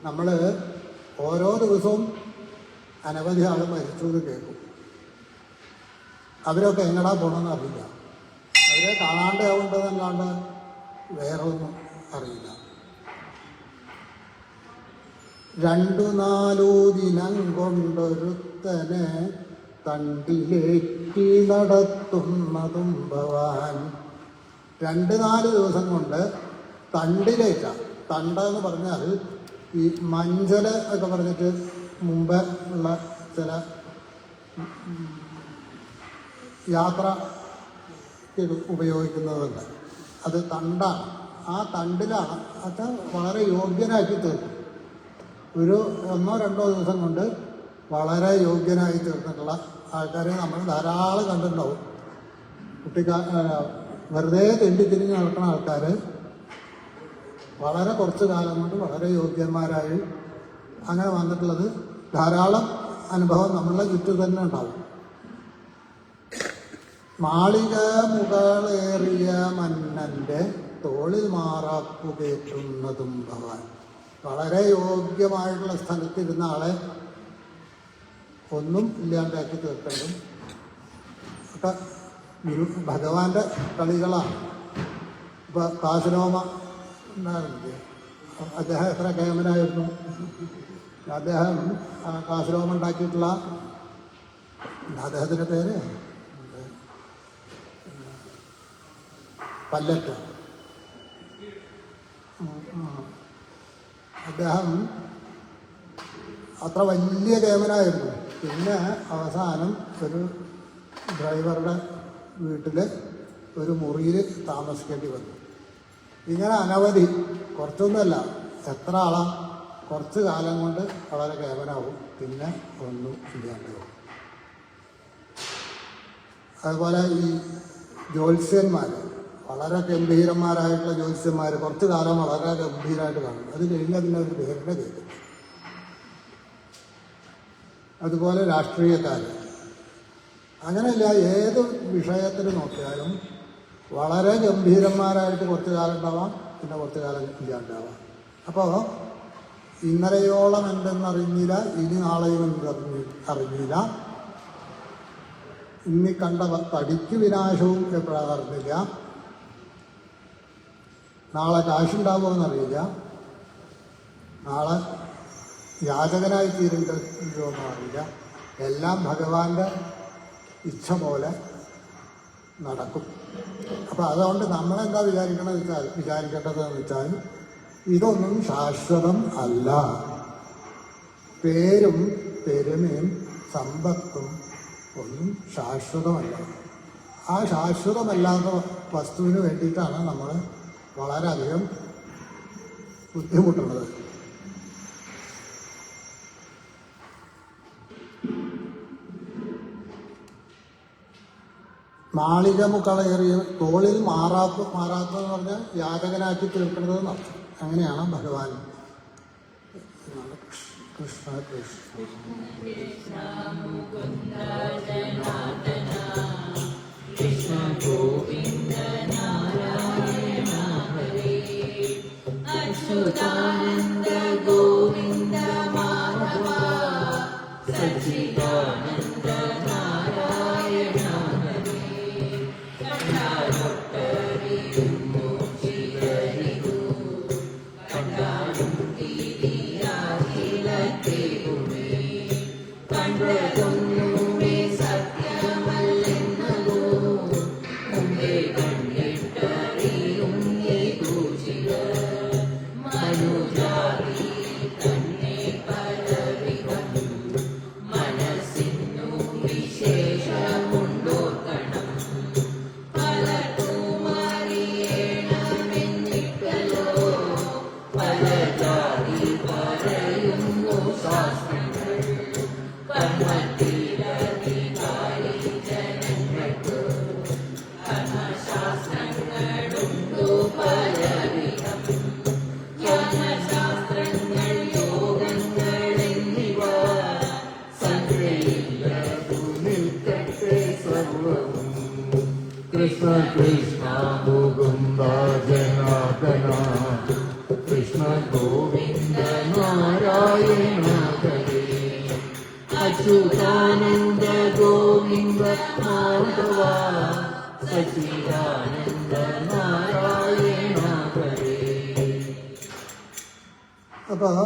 നമ്മൾ ഓരോ ദിവസവും അനവധി ആൾ മരിച്ചു എന്ന് കേൾക്കും. അവരൊക്കെ എങ്ങടാ പോകണമെന്ന് അറിയില്ല. അവരെ കാണാണ്ടാവുണ്ടെന്നല്ലാണ്ട് വേറെ ഒന്നും അറിയില്ല. 2-4 ദിനം കൊണ്ടൊരുത്തനെ തണ്ടിലേറ്റി നടത്തുന്നതും ഭവാൻ. 2-4 ദിവസം കൊണ്ട് തണ്ടിലേറ്റ. തണ്ടെന്ന് പറഞ്ഞാൽ ഈ മഞ്ചല് ഒക്കെ പറഞ്ഞിട്ട് മുമ്പ് ഉള്ള ചില യാത്ര ഉപയോഗിക്കുന്നതുണ്ട്. അത് തണ്ടാണ്. ആ തണ്ടിലാണ്. അത് വളരെ യോഗ്യനാക്കി തീർക്കും. ഒരു 1-2 ദിവസം കൊണ്ട് വളരെ യോഗ്യനായി തീർന്നിട്ടുള്ള ആൾക്കാരെ നമ്മൾ ധാരാളം കണ്ടിട്ടുണ്ടാവും. വെറുതെ തിരിഞ്ഞ് നടക്കുന്ന ആൾക്കാർ വളരെ കുറച്ച് കാലം കൊണ്ട് വളരെ യോഗ്യന്മാരായി അങ്ങനെ വന്നിട്ടുള്ളത് ധാരാളം അനുഭവം നമ്മളുടെ ചുറ്റും തന്നെ ഉണ്ടാവും. മാളിക മുകളേറിയ മന്നൻ്റെ തോളിൽ മാറാപ്പു കയറ്റുന്നതും ഭഗവാൻ. വളരെ യോഗ്യമായിട്ടുള്ള സ്ഥലത്തിരുന്ന ആളെ ഒന്നും ഇല്ലാണ്ടാക്കി തീർക്കുന്നതും ഒക്കെ ഭഗവാന്റെ കളികളാണ്. ഇപ്പം കാശിലോമ ഉണ്ടായിരുന്നില്ലേ, അദ്ദേഹം എത്ര കേമനായിരുന്നു. അദ്ദേഹം കാശിലോമ ഉണ്ടാക്കിയിട്ടുള്ള അദ്ദേഹത്തിൻ്റെ പേര് പല്ലറ്റ്. അദ്ദേഹം അത്ര വലിയ കേമനായിരുന്നു. പിന്നെ അവസാനം ഒരു ഡ്രൈവറുടെ വീട്ടിൽ ഒരു മുറിയിൽ താമസിക്കേണ്ടി വന്നു. ഇങ്ങനെ അനവധി, കുറച്ചൊന്നുമല്ല, എത്ര ആളാ, കുറച്ച് കാലം കൊണ്ട് വളരെ കേവനാവും, പിന്നെ ഒന്നും ഇല്ലാണ്ടാവും. അതുപോലെ ഈ ജ്യോത്സ്യന്മാർ, വളരെ ഗംഭീരന്മാരായിട്ടുള്ള ജ്യോത്സ്യന്മാർ കുറച്ച് കാലം വളരെ ഗംഭീരമായിട്ട് കാണും, അത് കഴിഞ്ഞാൽ പിന്നെ ഒരു പേരിനെ കേൾക്കും. അതുപോലെ രാഷ്ട്രീയക്കാർ, അങ്ങനെയല്ല, ഏത് വിഷയത്തിൽ നോക്കിയാലും വളരെ ഗംഭീരന്മാരായിട്ട് കുറച്ച് കാലം ഉണ്ടാവാം, പിന്നെ കുറച്ച് കാലം ഇല്ലാണ്ടാവാം. അപ്പോൾ ഇന്നലെയോളം എന്തെന്നറിഞ്ഞില്ല, ഇനി നാളെയും എന്തെന്നറിഞ്ഞില്ല, ഇനി കണ്ട തടിക്ക് വിനാശവും എപ്പോഴാണ് അറിഞ്ഞില്ല, നാളെ കാശുണ്ടാവുമോ എന്നറിയില്ല, നാളെ യാചകനായി തീരുന്നോ എന്നറിയില്ല. എല്ലാം ഭഗവാന്റെ ഇച്ഛ പോലെ നടക്കും. അപ്പം അതുകൊണ്ട് നമ്മളെന്താ വിചാരിക്കേണ്ടതെന്ന് വെച്ചാൽ ഇതൊന്നും ശാശ്വതം അല്ല. പേരും പെരുമയും സമ്പത്തും ഒന്നും ശാശ്വതമല്ല. ആ ശാശ്വതമല്ലാത്ത വസ്തുവിന് വേണ്ടിയിട്ടാണ് നമ്മൾ വളരെയധികം ബുദ്ധിമുട്ടുന്നത്. മാളിക മുകളേറിയ തോളിൽ മാറാത്തെന്ന് പറഞ്ഞാൽ യാചകനാക്കി തീർക്കുന്നത് നടത്തും. അങ്ങനെയാണ് ഭഗവാൻ. കൃഷ്ണ കൃഷ്ണ കൃഷ്ണ ഗോവിന്ദ നാരായണ ഹരേ അച്യുതാനന്ദ ഗോവിന്ദ മാധവ സച്ചിദാനന്ദ നാരായണ ഹരേ കണ്ടാലൊട്ടറിയുന്നു ചിതറിതു കണ്ടാലും തീരിയാകിലത്തെ ഗുണേ കണ്ടതൊന്നുമേ സത്യമല്ലെന്നതോ മുമ്പേ കണ്ടിട്ടറിയും ഈ കൂച്ചിക മനുജാതി തന്നെ പലവിധം മനസ്സിനു വിശേഷമുണ്ടോർക്കണം പലർക്കും അറിയണമെന്നിട്ടല്ലോ പല ജാതി പറയുന്നു ശാസ്ത്രങ്ങൾ കർമ്മത്തിലധികാരി ജനങ്ങൾക്ക് കർമ്മശാസ്ത്രങ്ങളുണ്ടു പലവിധം ജ്ഞാനശാസ്ത്രങ്ങൾ യോഗങ്ങൾ എന്നിവ സംഗ്രഹില്ലതു നിൽക്കട്ടെ സർവവും കൃഷ്ണ കൃഷ്ണ മുകുന്ദ ജനാർദ്ദന കൃഷ്ണ ഗോവിന്ദ നാരായണ ഹരേ അച്യുതാനന്ദ ഗോവിന്ദ മാധവ സച്ചിദാനന്ദ നാരായണ ഹരേ. അപ്പോൾ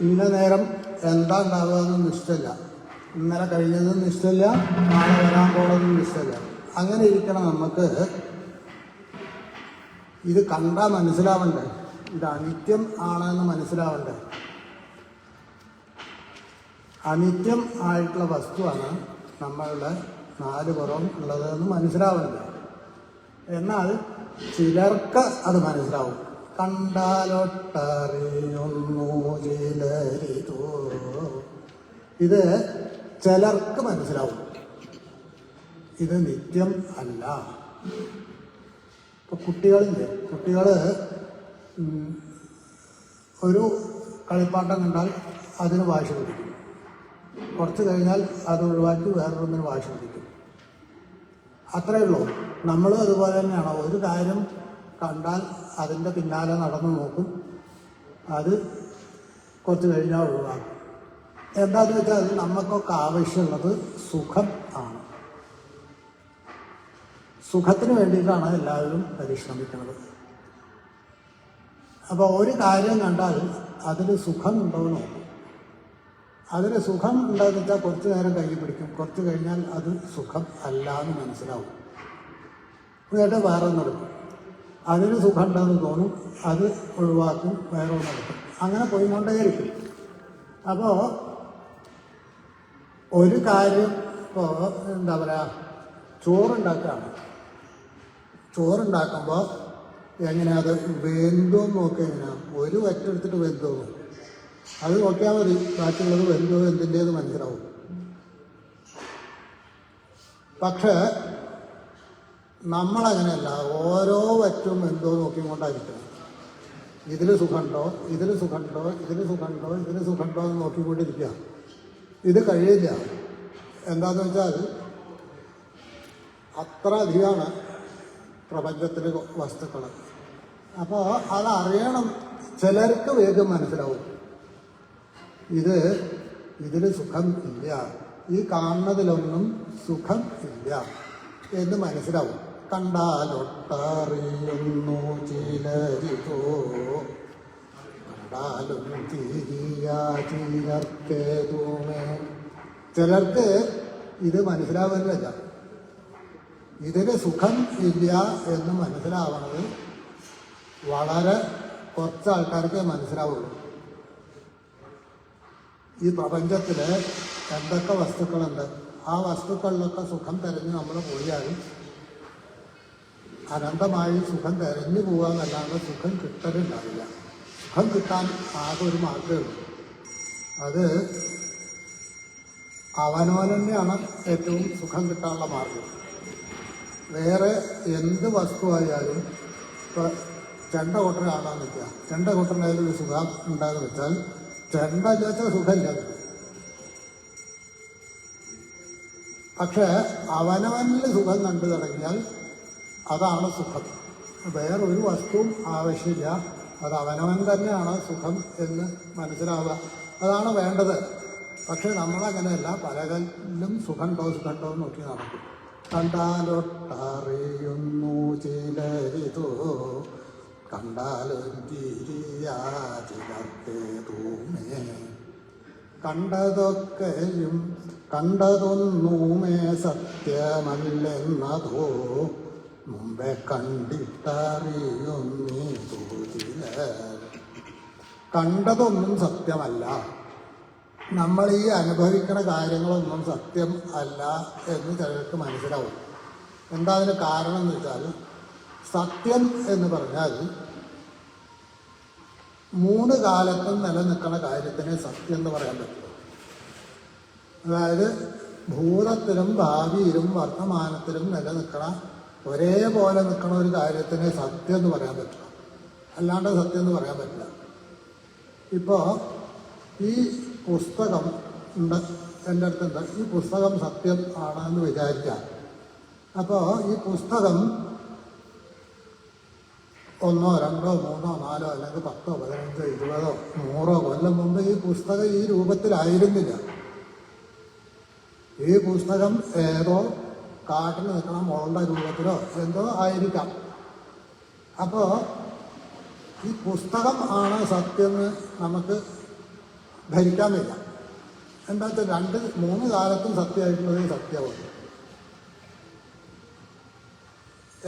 ഇന്ന നേരം എന്താ ഉണ്ടാവുകയെന്ന് നിശ്ചയില്ല, ഇന്നലെ കഴിഞ്ഞതും നിശ്ചയില്ല, നാളെ വരാൻ പോകുന്നതും നിശ്ചയില്ല. അങ്ങനെ ഇരിക്കണം. നമുക്ക് ഇത് കണ്ടാൽ മനസ്സിലാവണ്ടേ, ഇത് അനിത്യം ആണെന്ന് മനസ്സിലാവണ്ടേ. അനിത്യം ആയിട്ടുള്ള വസ്തുവാണ് നമ്മളുടെ നാല് പുറം ഉള്ളതെന്ന് മനസ്സിലാവണ്ടേ. എന്നാൽ ചിലർക്ക് അത് മനസ്സിലാവും. കണ്ടാലൊട്ടറിയുന്നു ചിലരിതോ, ഇത് ചിലർക്ക് മനസ്സിലാവും. ഇത് നിത്യം അല്ല. ഇപ്പം കുട്ടികളില്ലേ, കുട്ടികൾ ഒരു കളിപ്പാട്ടം കണ്ടാൽ അതിന് വാശി പിടിക്കും. കുറച്ച് കഴിഞ്ഞാൽ അത് ഒഴിവാക്കി വേറൊന്നിന് വാശി പിടിക്കും. അത്രയേ ഉള്ളൂ. നമ്മളും അതുപോലെ തന്നെയാണ്. ഒരു കാര്യം കണ്ടാൽ അതിൻ്റെ പിന്നാലെ നടന്നു നോക്കും, അത് കുറച്ച് കഴിഞ്ഞാൽ ഒഴിവാക്കും. എന്താണെന്ന് വെച്ചാൽ അത് നമുക്കൊക്കെ ആവശ്യമുള്ളത് സുഖം ആണ്. സുഖത്തിന് വേണ്ടിയിട്ടാണ് എല്ലാവരും പരിശ്രമിക്കുന്നത്. അപ്പോൾ ഒരു കാര്യം കണ്ടാൽ അതിൽ സുഖം ഉണ്ടോ എന്ന് നോക്കും. അതിൽ സുഖം ഉണ്ടോയെന്ന് വെച്ചാൽ കുറച്ച് നേരം കൈ പിടിക്കും, കുറച്ച് കഴിഞ്ഞാൽ അത് സുഖം അല്ല എന്ന് മനസ്സിലാവും. എന്നിട്ട് വേറെ ഒന്നെടുക്കും. അതിന് സുഖം ഉണ്ടെന്ന് തോന്നും, അത് ഒഴിവാക്കും, വേറെ ഒന്നെടുക്കും. അങ്ങനെ പോയിക്കൊണ്ടേയിരിക്കും. അപ്പോൾ ഒരു കാര്യം ഇപ്പോൾ എന്താ പറയുക, ചോറുണ്ടാക്കുകയാണ്. ചോറുണ്ടാക്കുമ്പോൾ എങ്ങനെയാ അത് വെന്തോ നോക്കുക? എങ്ങനെയാണ് ഒരു വറ്റെടുത്തിട്ട് വെന്തോ അത് നോക്കിയാൽ മതി, ബാക്കിയുള്ളത് വെന്തോ എന്തിൻ്റേത് മനസ്സിലാവും. പക്ഷേ നമ്മളങ്ങനെയല്ല, ഓരോ വറ്റും എന്തോ നോക്കിക്കൊണ്ടായിരിക്കണം. ഇതിൽ സുഖമുണ്ടോ, ഇതിൽ സുഖമുണ്ടോ, ഇതിൽ സുഖമുണ്ടോ, ഇതിൽ സുഖമുണ്ടോ എന്ന് നോക്കിക്കൊണ്ടിരിക്കുക. ഇത് കഴിയില്ല. എന്താണെന്ന് വെച്ചാൽ അത്ര അധികമാണ് പ്രപഞ്ചത്തിലെ വസ്തുക്കൾ. അപ്പോൾ അതറിയണം. ചിലർക്ക് വേഗം മനസ്സിലാവും ഇതിൽ സുഖം ഇല്ല, ഈ കാണുന്നതിലൊന്നും സുഖം ഇല്ല എന്ന് മനസ്സിലാവും. കണ്ടാലൊട്ടറിയുന്നു ചിലരിതോ, കണ്ടാലും തിരിയ ചിലർക്കേതുമേ. ചിലർക്ക് ഇത് മനസ്സിലാവുന്നില്ല. ഇതിൽ സുഖം ഇല്ല എന്ന് മനസ്സിലാവണത് വളരെ കുറച്ച് ആൾക്കാർക്ക് മനസ്സിലാവുള്ളൂ. ഈ പ്രപഞ്ചത്തിൽ എന്തൊക്കെ വസ്തുക്കളുണ്ട്, ആ വസ്തുക്കളിലൊക്കെ സുഖം തിരഞ്ഞ് നമ്മൾ പോയാൽ അനന്തമായി സുഖം തിരഞ്ഞു പോകാമെന്നല്ലാണ്ട് സുഖം കിട്ടലുണ്ടാവില്ല. സുഖം കിട്ടാൻ ആകെ ഒരു മാർഗ്ഗമേ ഉള്ളൂ. അത് അവനവൻ തന്നെയാണ് ഏറ്റവും സുഖം കിട്ടാനുള്ള മാർഗം. വേറെ എന്ത് വസ്തുവായാലും ഇപ്പോൾ ചെണ്ട കൊട്ടനാണെന്ന് വെച്ചാൽ ചെണ്ട കൊട്ടനായാലും ഒരു സുഖം ഉണ്ടാകുന്ന വെച്ചാൽ ചെണ്ട വെച്ചാൽ സുഖമില്ല. പക്ഷേ അവനവനിൽ സുഖം കണ്ടു തുടങ്ങിയാൽ അതാണ് സുഖം. വേറൊരു വസ്തുവും ആവശ്യമില്ല, അത് അവനവൻ തന്നെയാണ് സുഖം എന്ന് മനസ്സിലാവുക. അതാണ് വേണ്ടത്. പക്ഷെ നമ്മളങ്ങനെയല്ല, പലകല്ലും സുഖമുണ്ടോ സുഖമുണ്ടോ എന്ന് നോക്കി നടക്കും. കണ്ടാലൊട്ടറിയുന്നു ചിലരിതോ, കണ്ടാലും തിരിയാ ചിലർക്കേതുമേ. കണ്ടതൊന്നുമേ സത്യമല്ലെന്നതോ, മുമ്പേ കണ്ടിട്ടറിയുന്നീതു ചിലർ. കണ്ടതൊന്നും സത്യമല്ല, നമ്മൾ ഈ അനുഭവിക്കുന്ന കാര്യങ്ങളൊന്നും സത്യം അല്ല എന്ന് ചിലർക്ക് മനസ്സിലാവും. എന്താ അതിന് കാരണം എന്ന് വെച്ചാൽ, സത്യം എന്ന് പറഞ്ഞാൽ 3 കാലത്തും നിലനിൽക്കുന്ന കാര്യത്തിനെ സത്യം എന്ന് പറയാൻ പറ്റും. അതായത് ഭൂതത്തിലും ഭാവിയിലും വർത്തമാനത്തിലും നിലനിൽക്കണ ഒരേപോലെ നിൽക്കുന്ന ഒരു കാര്യത്തിനെ സത്യം എന്ന് പറയാൻ പറ്റില്ല, അല്ലാണ്ട് സത്യം എന്ന് പറയാൻ പറ്റില്ല. ഇപ്പോൾ ഈ പുസ്തകം ഉണ്ട്, എൻ്റെ അടുത്തുണ്ട്. ഈ പുസ്തകം സത്യം ആണെന്ന് വിചാരിക്കാം. അപ്പോൾ ഈ പുസ്തകം 1, 2, 3, 4 അല്ലെങ്കിൽ 10, 15, 20, 100 കൊല്ലം മുമ്പ് ഈ പുസ്തകം ഈ രൂപത്തിലായിരുന്നില്ല. ഈ പുസ്തകം ഏതോ കാട്ടിൽ നിൽക്കണ മുളയുടെ രൂപത്തിലോ എന്തോ ആയിരിക്കാം. അപ്പോൾ ഈ പുസ്തകം ആണ് സത്യം എന്ന് നമുക്ക് ധരിക്കാൻ വയ്യ. എന്താ വെച്ചാൽ 2, 3 കാലത്തും സത്യമായിട്ടുള്ളത് സത്യമാണ്.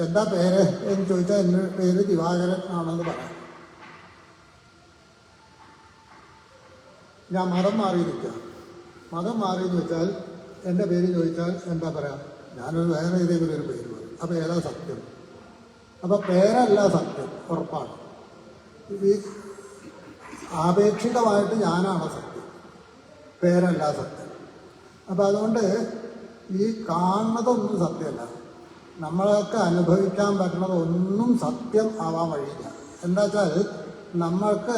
എന്താ പേര് എന്ന് ചോദിച്ചാൽ എൻ്റെ പേര് ദിവാകരൻ ആണെന്ന് പറയാം. ഞാൻ മതം മാറിയിരിക്കുക. മതം മാറിയെന്ന് വെച്ചാൽ എൻ്റെ പേര് ചോദിച്ചാൽ എന്താ പറയാം, ഞാനൊരു വേറെ ഏതെങ്കിലും ഒരു പേര് പറയും. അപ്പോൾ ഏതാ സത്യം? അപ്പോൾ പേരല്ല സത്യം, ഉറപ്പാണ്. ഈ ആപേക്ഷികമായിട്ട് ഞാനാണ് സത്യം, പേരല്ല സത്യം. അപ്പം അതുകൊണ്ട് ഈ കാണുന്നതൊന്നും സത്യമല്ല. നമ്മളൊക്കെ അനുഭവിക്കാൻ പറ്റുന്നതൊന്നും സത്യം ആവാൻ വഴിയില്ല. എന്താ വെച്ചാൽ നമ്മൾക്ക്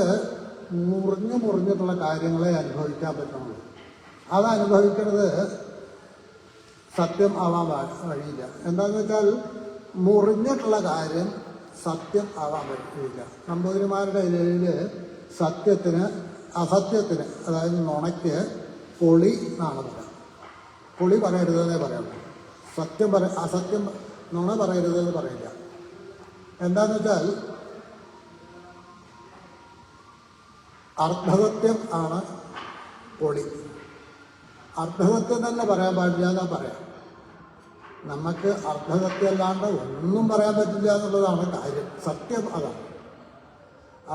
മുറിഞ്ഞിട്ടുള്ള കാര്യങ്ങളെ അനുഭവിക്കാൻ പറ്റുള്ളൂ. അത് അനുഭവിക്കുന്നത് സത്യം ആവാൻ വഴിയില്ല. എന്താണെന്ന് വെച്ചാൽ മുറിഞ്ഞിട്ടുള്ള കാര്യം സത്യം ആവാൻ പറ്റില്ല. നമ്പൂതിരിമാരുടെ ഇടയിൽ സത്യത്തിന് അസത്യത്തിന്, അതായത് നുണയ്ക്ക് പൊളി എന്നാണ് പറയുക. പൊളി പറയരുതെന്നേ പറയാം. അസത്യം നുണ പറയരുതെന്ന് പറയില്ല. എന്താണെന്ന് വെച്ചാൽ അർദ്ധസത്യം ആണ് പൊളി. അർദ്ധസത്യം തന്നെ പറയാൻ പാടില്ല എന്നാ പറയാം. നമുക്ക് അർദ്ധസത്യം അല്ലാണ്ട് ഒന്നും പറയാൻ പറ്റില്ല എന്നുള്ളതാണ് കാര്യം. സത്യം അതാണ്.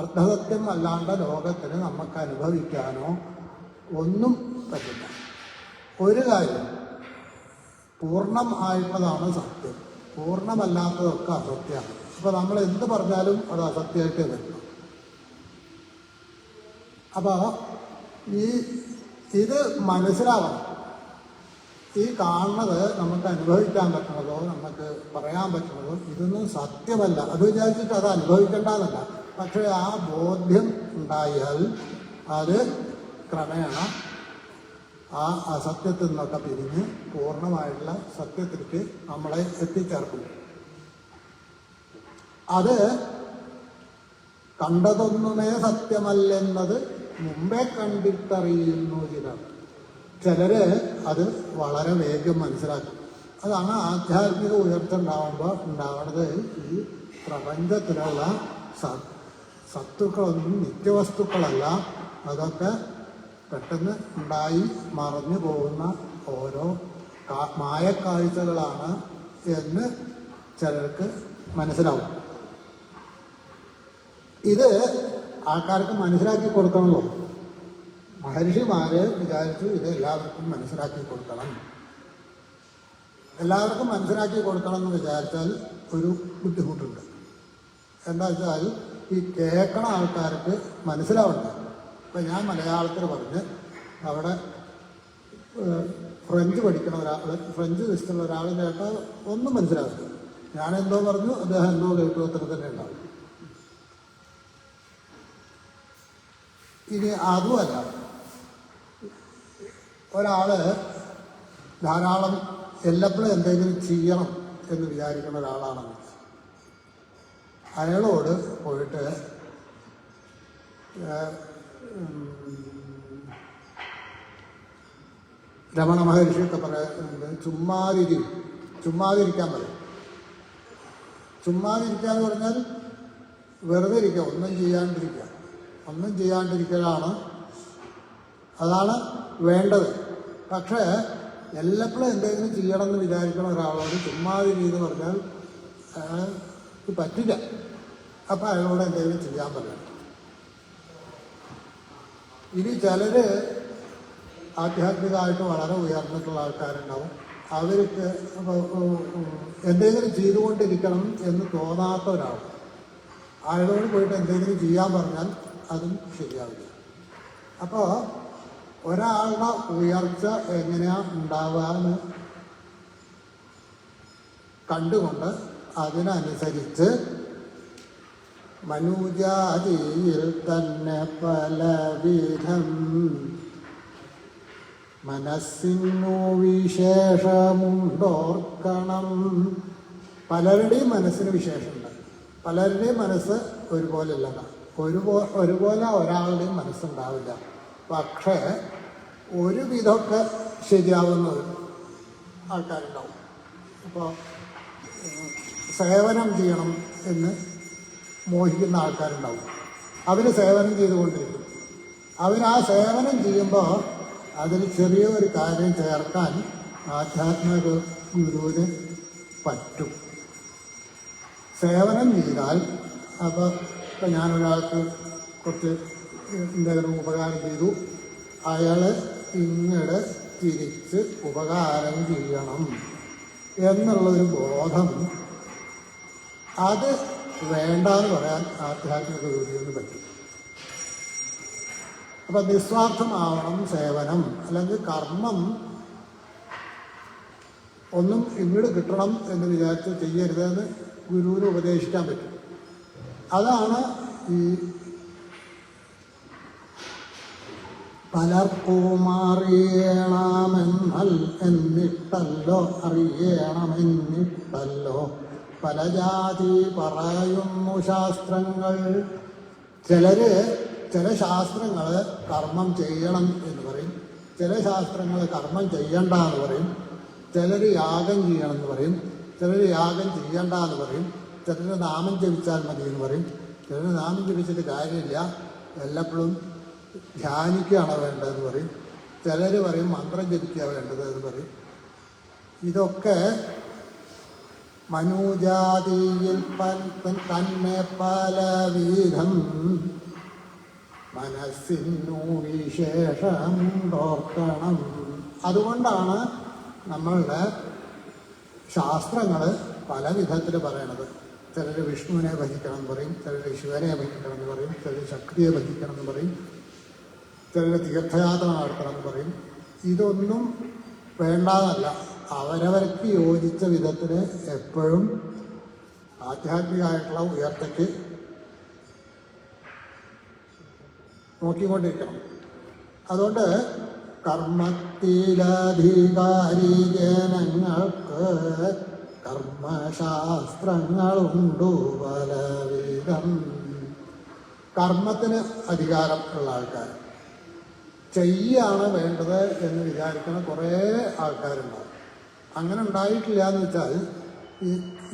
അർദ്ധസത്യം അല്ലാണ്ട് ലോകത്തിന് നമുക്ക് അനുഭവിക്കാനോ ഒന്നും പറ്റില്ല. ഒരു കാര്യം പൂർണ്ണം ആയിട്ടുള്ളതാണ് സത്യം, പൂർണ്ണമല്ലാത്തതൊക്കെ അസത്യമാണ്. അപ്പോൾ നമ്മൾ എന്ത് പറഞ്ഞാലും അത് അസത്യമായിട്ട് വരും. അപ്പോൾ ഇത് മനസ്സിലാവണം. ഈ കാണുന്നത് നമുക്ക് അനുഭവിക്കാൻ പറ്റുന്നതോ നമുക്ക് പറയാൻ പറ്റുന്നതോ ഇതൊന്നും സത്യമല്ല. അത് വിചാരിച്ചിട്ട് അത് അനുഭവിക്കേണ്ടതല്ല. പക്ഷേ ആ ബോധ്യം ഉണ്ടായാൽ അത് ക്രമേണ ആ അസത്യത്തിൽ നിന്നൊക്കെ പിരിഞ്ഞ് പൂർണ്ണമായിട്ടുള്ള സത്യത്തിലേക്ക് നമ്മളെ എത്തിച്ചേർക്കും. അത് കണ്ടതൊന്നുമേ സത്യമല്ലെന്നത് മുമ്പേ കണ്ടിട്ടറിയുന്നു ചിലർ അത് വളരെ വേഗം മനസ്സിലാക്കും. അതാണ് ആധ്യാത്മിക ഉയർച്ച ഉണ്ടാവുന്നത്. ഈ പ്രപഞ്ചത്തിലുള്ള സത്തുക്കളൊന്നും നിത്യവസ്തുക്കളല്ല, അതൊക്കെ പെട്ടെന്ന് ഉണ്ടായി മറഞ്ഞു പോകുന്ന ഓരോ മായക്കാഴ്ചകളാണ് എന്ന് ചിലർക്ക് മനസ്സിലാവും. ഇത് ആൾക്കാർക്ക് മനസ്സിലാക്കി കൊടുക്കണമല്ലോ. മഹർഷിമാര് വിചാരിച്ചു ഇത് എല്ലാവർക്കും മനസ്സിലാക്കി കൊടുക്കണം. എല്ലാവർക്കും മനസ്സിലാക്കി കൊടുക്കണം എന്ന് വിചാരിച്ചാൽ ഒരു ബുദ്ധിമുട്ടുണ്ട്. എന്താ വെച്ചാൽ ഈ കേൾക്കണ ആൾക്കാർക്ക് മനസ്സിലാവണ്ട. ഇപ്പം ഞാൻ മലയാളത്തിൽ പറഞ്ഞ് അവിടെ ഫ്രഞ്ച് പഠിക്കണ ഒരാൾ, ഫ്രഞ്ച് ഇഷ്ടമുള്ള ഒരാൾ കേട്ടാൽ ഒന്നും മനസ്സിലാവില്ല. ഞാനെന്തോ പറഞ്ഞു, അദ്ദേഹം എന്തോ കേട്ടു, അത്ര തന്നെ ഉണ്ടാവും. ഇനി അതുമല്ല, ഒരാള് ധാരാളം എല്ലപ്പോഴും എന്തെങ്കിലും ചെയ്യണം എന്ന് വിചാരിക്കുന്ന ഒരാളാണെന്ന് അയാളോട് പോയിട്ട് രമണ മഹർഷിയൊക്കെ പറയുന്നത് ചുമ്മാതിരിക്കാൻ പറയും. ചുമ്മാതിരിക്കുക എന്ന് പറഞ്ഞാൽ വെറുതെ ഇരിക്കുക, ഒന്നും ചെയ്യാണ്ടിരിക്കലാണ്, അതാണ് വേണ്ടത്. പക്ഷേ എല്ലപ്പോഴും എന്തെങ്കിലും ചെയ്യണമെന്ന് വിചാരിക്കണ ഒരാളോട് ചുമ്മാതിരിന്ന് പറഞ്ഞാൽ പറ്റില്ല. അപ്പം അയാളോട് എന്തെങ്കിലും ചെയ്യാൻ പറയണം. ഇനി ചിലർ ആധ്യാത്മികമായിട്ട് വളരെ ഉയർന്നിട്ടുള്ള ആൾക്കാരുണ്ടാവും. അവർക്ക് എന്തെങ്കിലും ചെയ്തുകൊണ്ടിരിക്കണം എന്ന് തോന്നാത്ത ഒരാൾ അയാളോട് പോയിട്ട് എന്തെങ്കിലും ചെയ്യാൻ പറഞ്ഞാൽ അതും ശരിയാവില്ല. അപ്പോൾ ഒരാളുടെ ഉയർച്ച എങ്ങനെയാണ് ഉണ്ടാവാന്ന് കണ്ടുകൊണ്ട് അതിനനുസരിച്ച് മനുജാതിയിൽ തന്നെ പലവിധം മനസ്സിനു വിശേഷമുണ്ടോർക്കണം. പലരുടെയും മനസ്സിന് വിശേഷമുണ്ട്. പലരുടെയും മനസ്സ് ഒരുപോലെയല്ല. ഒരുപോലെ ഒരാളുടെയും മനസ്സുണ്ടാവില്ല. പക്ഷേ ഒരുവിധമൊക്കെ ശരിയാവുന്ന ആൾക്കാരുണ്ടാവും. ഇപ്പോൾ സേവനം ചെയ്യണം എന്ന് മോഹിക്കുന്ന ആൾക്കാരുണ്ടാവും. അവർ സേവനം ചെയ്തുകൊണ്ടിരിക്കും. ആ സേവനം ചെയ്യുമ്പോൾ അതിൽ ചെറിയൊരു കാര്യം ചേർക്കാൻ ആധ്യാത്മിക ഗുരുവിന് പറ്റും. സേവനം ചെയ്താൽ അപ്പോൾ ഞാനൊരാൾക്ക് കുറച്ച് എന്തെങ്കിലും ഉപകാരം ചെയ്തു, അയാൾ ഇങ്ങോട്ട് തിരിച്ച് ഉപകാരം ചെയ്യണം എന്നുള്ളൊരു ബോധം, അത് വേണ്ടാന്ന് പറയാൻ ആധ്യാത്മിക ഗുരുവിന് പറ്റും. അപ്പം നിസ്വാർത്ഥമാവണം സേവനം. അല്ലെങ്കിൽ കർമ്മം ഒന്നും ഇങ്ങോട്ട് കിട്ടണം എന്ന് വിചാരിച്ച് ചെയ്യരുതെന്ന് ഗുരുവിന് ഉപദേശിക്കാൻ പറ്റും. അതാണ് ഈ പലർക്കും എന്നിട്ടല്ലോ അറിയണമെന്നിട്ടല്ലോ പല ജാതി പറയുന്നു ശാസ്ത്രങ്ങൾ. ചില ശാസ്ത്രങ്ങൾ കർമ്മം ചെയ്യണം എന്ന് പറയും, ചില ശാസ്ത്രങ്ങൾ കർമ്മം ചെയ്യണ്ട എന്ന് പറയും, ചിലർ യാഗം ചെയ്യണം എന്ന് പറയും, ചിലർ യാഗം ചെയ്യണ്ട എന്ന് പറയും, ചിലർ നാമം ജപിച്ചാൽ മതി എന്ന് പറയും, ചിലർ നാമം ജപിച്ചിട്ട് കാര്യമില്ല എല്ലപ്പോഴും ധ്യാനിക്കുകയാണ് വേണ്ടതെന്ന് പറയും, ചിലർ പറയും മന്ത്രം ജപിക്കുക വേണ്ടത് എന്ന് പറയും. ഇതൊക്കെ മനുജാതിയിൽ തന്നെ പലവിധം മനസ്സിനു വിശേഷമുണ്ടോർക്കണം. അതുകൊണ്ടാണ് നമ്മളുടെ ശാസ്ത്രങ്ങൾ പല വിധത്തിൽ പറയണത്. ചിലർ വിഷ്ണുവിനെ ഭജിക്കണം എന്ന് പറയും, ചിലർ ശിവനെ ഭജിക്കണം എന്ന് പറയും, ചിലർ ശക്തിയെ ഭജിക്കണം എന്ന് പറയും, ചിലർ തീർത്ഥയാത്ര നടത്തണം എന്ന് പറയും. ഇതൊന്നും വേണ്ടാന്നല്ല, അവരവർക്ക് യോജിച്ച വിധത്തിൽ എപ്പോഴും ആധ്യാത്മികമായിട്ടുള്ള ഉയർച്ചയ്ക്ക് നോക്കിക്കൊണ്ടിരിക്കണം. അതുകൊണ്ട് കർമ്മത്തിലധികാരി ജനങ്ങൾക്ക് കർമ്മശാസ്ത്രങ്ങളുണ്ടു പലവിധം. കർമ്മത്തിന് അധികാരം ഉള്ള ആൾക്കാർ, ചെയ്യാണ് വേണ്ടത് എന്ന് വിചാരിക്കുന്ന കുറേ ആൾക്കാരുണ്ടാവും. അങ്ങനെ ഉണ്ടായിട്ടില്ല എന്ന് വെച്ചാൽ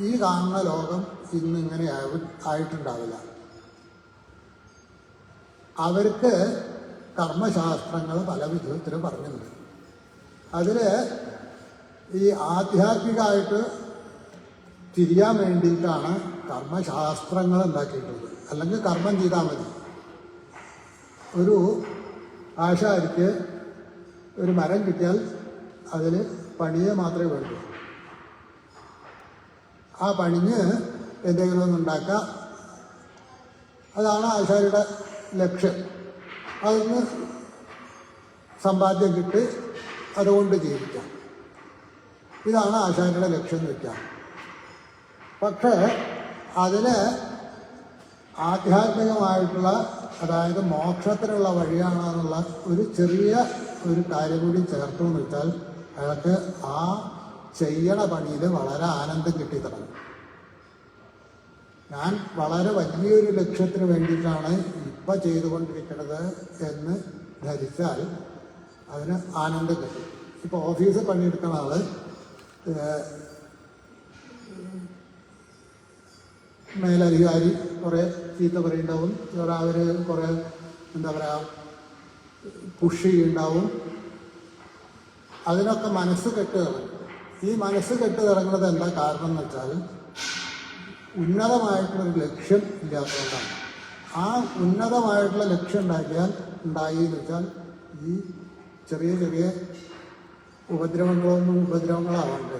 ഈ കാണുന്ന ലോകം ഇന്നിങ്ങനെ ആയിട്ടുണ്ടാവില്ല. അവർക്ക് കർമ്മശാസ്ത്രങ്ങൾ പല വിധത്തിൽ പറഞ്ഞിട്ടുണ്ട്. അതിൽ ഈ ആധ്യാത്മികമായിട്ട് തിരിയാൻ വേണ്ടിയിട്ടാണ് കർമ്മശാസ്ത്രങ്ങൾ ഉണ്ടാക്കിയിട്ടുള്ളത്. അല്ലെങ്കിൽ കർമ്മം ചെയ്താൽ മതി. ഒരു ആശാരിക്ക് ഒരു മരം കിട്ടിയാൽ അതിൽ പണിയെ മാത്രമേ വേണ്ടൂ. ആ പണിഞ്ഞ് എന്തെങ്കിലും ഒന്നുണ്ടാക്കുക, അതാണ് ആശാരിയുടെ ലക്ഷ്യം. അതിന് സമ്പാദ്യം കിട്ടി അതുകൊണ്ട് ജീവിക്കാം, ഇതാണ് ആശാരിയുടെ ലക്ഷ്യം എന്ന് വയ്ക്കാം. പക്ഷേ അതിൽ ആധ്യാത്മികമായിട്ടുള്ള, അതായത് മോക്ഷത്തിനുള്ള വഴിയാണെന്നുള്ള ഒരു ചെറിയ ഒരു കാര്യം കൂടി ചേർത്തു എന്ന് വെച്ചാൽ അയാൾക്ക് ആ ചെയ്യണ പണിയിൽ വളരെ ആനന്ദം കിട്ടിത്തുടങ്ങും. ഞാൻ വളരെ വലിയൊരു ലക്ഷ്യത്തിന് വേണ്ടിയിട്ടാണ് ഇപ്പം ചെയ്തുകൊണ്ടിരിക്കുന്നത് എന്ന് ധരിച്ചാൽ അതിന് ആനന്ദം കിട്ടും. ഇപ്പോൾ ഓഫീസിൽ പണിയെടുക്കുന്ന ആൾ മേലധികാരി കുറേ ചീത്ത പറയുണ്ടാവും, അവർ കുറേ എന്താ പറയുക പുഷ് ചെയ്യുണ്ടാവും. അതിനൊക്കെ മനസ്സ് കെട്ട് തുടങ്ങും. ഈ മനസ്സ് കെട്ട് തുടങ്ങുന്നത് എന്താ കാരണം എന്ന് വെച്ചാൽ ഉന്നതമായിട്ടുള്ളൊരു ലക്ഷ്യം ഇല്ലാത്തതുകൊണ്ടാണ്. ആ ഉന്നതമായിട്ടുള്ള ലക്ഷ്യം ഉണ്ടായി എന്ന് വെച്ചാൽ ഈ ചെറിയ ചെറിയ ഉപദ്രവങ്ങളാവാണ്ട്.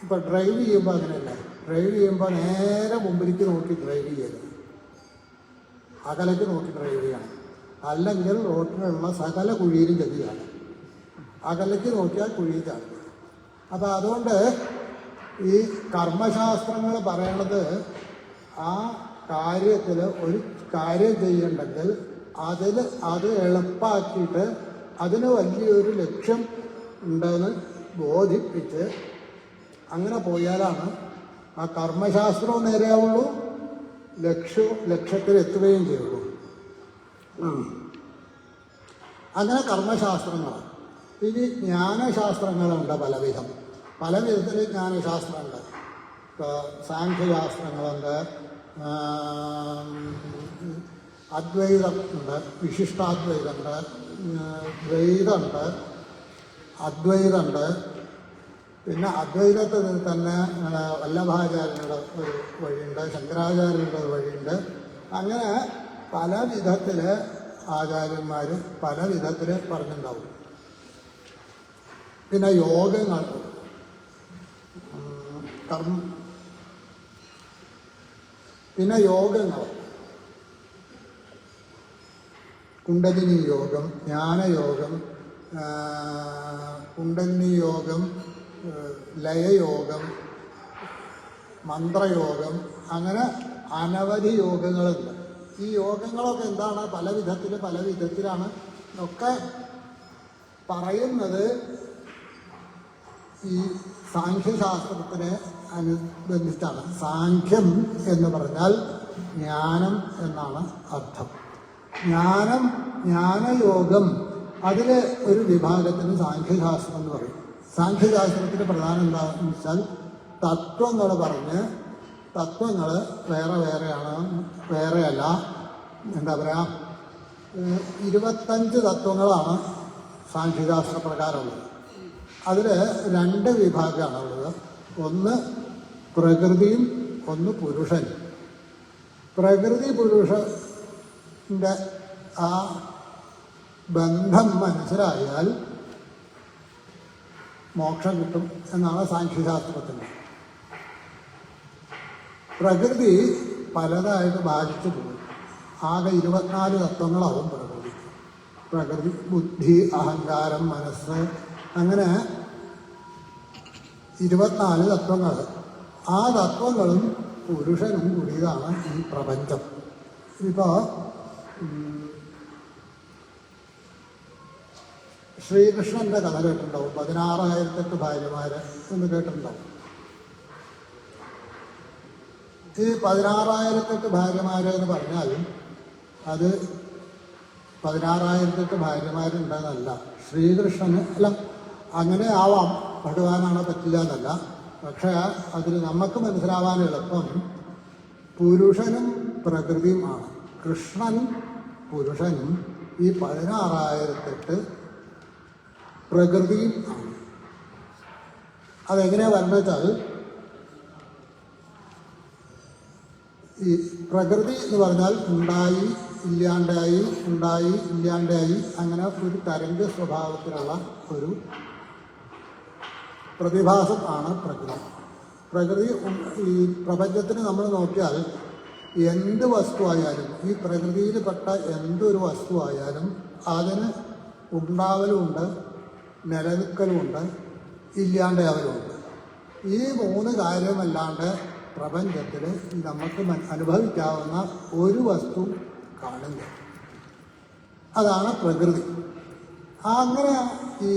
ഇപ്പം ഡ്രൈവ് ചെയ്യുമ്പോൾ അങ്ങനെയല്ല. ഡ്രൈവ് ചെയ്യുമ്പോൾ നേരെ മുമ്പിലേക്ക് നോക്കി ഡ്രൈവ് ചെയ്യരുത്, അകലേക്ക് നോക്കി ഡ്രൈവ് ചെയ്യണം. അല്ലെങ്കിൽ റോട്ടിലുള്ള സകല കുഴിയിലും ഗതിയാണ്. അകലേക്ക് നോക്കിയാൽ കുഴിയിൽ ചാടും. അപ്പം അതുകൊണ്ട് ഈ കർമ്മശാസ്ത്രങ്ങൾ പറയണത് ആ കാര്യത്തിൽ ഒരു കാര്യം ചെയ്യണ്ടെങ്കിൽ അത് എളുപ്പമാക്കിയിട്ട് അതിന് വലിയൊരു ലക്ഷ്യം ഉണ്ടെന്ന് ബോധിപ്പിച്ച് അങ്ങനെ പോയാലാണ് ആ കർമ്മശാസ്ത്രവും നേരെയാവുള്ളൂ, ലക്ഷ്യത്തിൽ എത്തുകയും ചെയ്യുള്ളൂ. അങ്ങനെ കർമ്മശാസ്ത്രങ്ങളാണ്. ഇനി ജ്ഞാനശാസ്ത്രങ്ങളുണ്ട് പല വിധത്തിൽ ജ്ഞാനശാസ്ത്രമുണ്ട്. ഇപ്പോൾ സാഖ്യശാസ്ത്രങ്ങളുണ്ട്, അദ്വൈതം ഉണ്ട്, വിശിഷ്ടാദ്വൈതമുണ്ട്, ദ്വൈതമുണ്ട്, അദ്വൈതമുണ്ട്. പിന്നെ അദ്വൈതത്തിൽ തന്നെ വല്ലഭാചാര്യരുടെ ഒരു വഴിയുണ്ട്, ശങ്കരാചാര്യരുടെ ഒരു വഴിയുണ്ട്. അങ്ങനെ പല വിധത്തിൽ ആചാര്യന്മാർ പല വിധത്തിൽ പറഞ്ഞിട്ടുണ്ടാവും. പിന്നെ യോഗങ്ങൾ, പിന്നെ യോഗങ്ങൾ, കുണ്ടലിനി യോഗം, ജ്ഞാനയോഗം, കുണ്ടലിനി യോഗം, ലയയോഗം, മന്ത്രയോഗം, അങ്ങനെ അനവധി യോഗങ്ങളുണ്ട്. ഈ യോഗങ്ങളൊക്കെ എന്താണ്? പല വിധത്തിലാണ് ഒക്കെ പറയുന്നത് ഈ സാഖ്യശാസ്ത്രത്തിനെ അനുബന്ധിച്ചാണ്. സാഖ്യം എന്ന് പറഞ്ഞാൽ ജ്ഞാനം എന്നാണ് അർത്ഥം. ജ്ഞാനയോഗം അതിൽ ഒരു വിഭാഗത്തിന് സാഖ്യശാസ്ത്രം എന്ന് പറയും. സാഖ്യശാസ്ത്രത്തിൻ്റെ പ്രധാനം എന്താണെന്ന് വെച്ചാൽ തത്വങ്ങൾ പറഞ്ഞ് തത്വങ്ങൾ വേറെയല്ല. എന്താ പറയുക, 25 തത്വങ്ങളാണ് സാഖ്യശാസ്ത്ര പ്രകാരമുള്ളത്. അതിൽ 2 വിഭാഗമാണുള്ളത്. ഒന്ന് പ്രകൃതിയും ഒന്ന് പുരുഷനും. പ്രകൃതി പുരുഷൻ്റെ ആ ബന്ധം മനസ്സിലായാൽ മോക്ഷം കിട്ടും എന്നാണ് സാഖ്യശാസ്ത്രത്തിൻ്റെ. പ്രകൃതി പലതായിട്ട് ബാധിച്ചു പോകും. ആകെ 24 തത്വങ്ങളാവും പ്രകൃതി. ബുദ്ധി, അഹങ്കാരം, മനസ്സ്, അങ്ങനെ 24 തത്വങ്ങൾ. ആ തത്വങ്ങളും പുരുഷനും കൂടിയതാണ് ഈ പ്രപഞ്ചം. ഇപ്പോൾ ശ്രീകൃഷ്ണൻ്റെ കഥ കേട്ടിട്ടുണ്ടാവും. 16,008 ഭാര്യമാര് എന്ന് കേട്ടിട്ടുണ്ടാവും. ഈ 16,008 ഭാര്യമാര് എന്ന് പറഞ്ഞാൽ അത് 16,008 ഭാര്യമാരുണ്ടെന്നല്ല. ശ്രീകൃഷ്ണന് അല്ല, അങ്ങനെ ആവാം, ഭഗവാനാണോ പറ്റില്ല എന്നല്ല. പക്ഷേ അതിൽ നമുക്ക് മനസ്സിലാവാൻ എളുപ്പം പുരുഷനും പ്രകൃതിയും ആണ്. കൃഷ്ണൻ പുരുഷനും ഈ 16,008 പ്രകൃതിയും ആണ്. അതെങ്ങനെയാണ് വരണമെന്ന് വെച്ചാൽ, ഈ പ്രകൃതി എന്ന് പറഞ്ഞാൽ ഉണ്ടായി ഇല്ലാണ്ടായി, ഉണ്ടായി ഇല്ലാണ്ടായി, അങ്ങനെ ഒരു തരംഗ സ്വഭാവത്തിലുള്ള ഒരു പ്രതിഭാസം ആണ് പ്രകൃതി. പ്രകൃതി ഈ പ്രപഞ്ചത്തിന് നമ്മൾ നോക്കിയാൽ എന്ത് വസ്തുവായാലും, ഈ പ്രകൃതിയിൽപ്പെട്ട എന്തൊരു വസ്തുവായാലും അതിന് ഉണ്ടാവലുമുണ്ട്, നിലനിൽക്കലുമുണ്ട്, ഇല്ലാണ്ടാവലുമുണ്ട്. ഈ 3 കാര്യമല്ലാണ്ട് പ്രപഞ്ചത്തിൽ നമുക്ക് അനുഭവിക്കാവുന്ന ഒരു വസ്തു കാണില്ല. അതാണ് പ്രകൃതി. അങ്ങനെ ഈ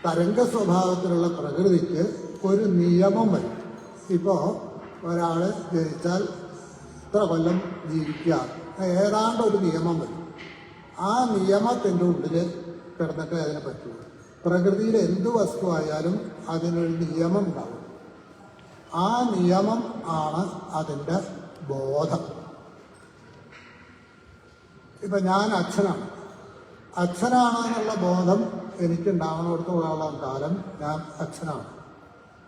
തരംഗ സ്വഭാവത്തിലുള്ള പ്രകൃതിക്ക് ഒരു നിയമം വരും. ഇപ്പോൾ ഒരാൾ ജനിച്ചാൽ ഇത്ര കൊല്ലം ജീവിക്കുക, ഏതാണ്ട് ഒരു നിയമം വരും. ആ നിയമത്തിൻ്റെ ഉള്ളിൽ കിടന്നിട്ട് അതിനെ പറ്റുള്ളൂ. പ്രകൃതിയിൽ എന്ത് വസ്തുവായാലും അതിനൊരു നിയമം ഉണ്ടാവും. ആ നിയമം ആണ് അതിൻ്റെ ബോധം. ഇപ്പം ഞാൻ അച്ഛനാണെന്നുള്ള ബോധം എനിക്കുണ്ടാവണോടത്തോളം കാലം ഞാൻ അച്ഛനാണ്.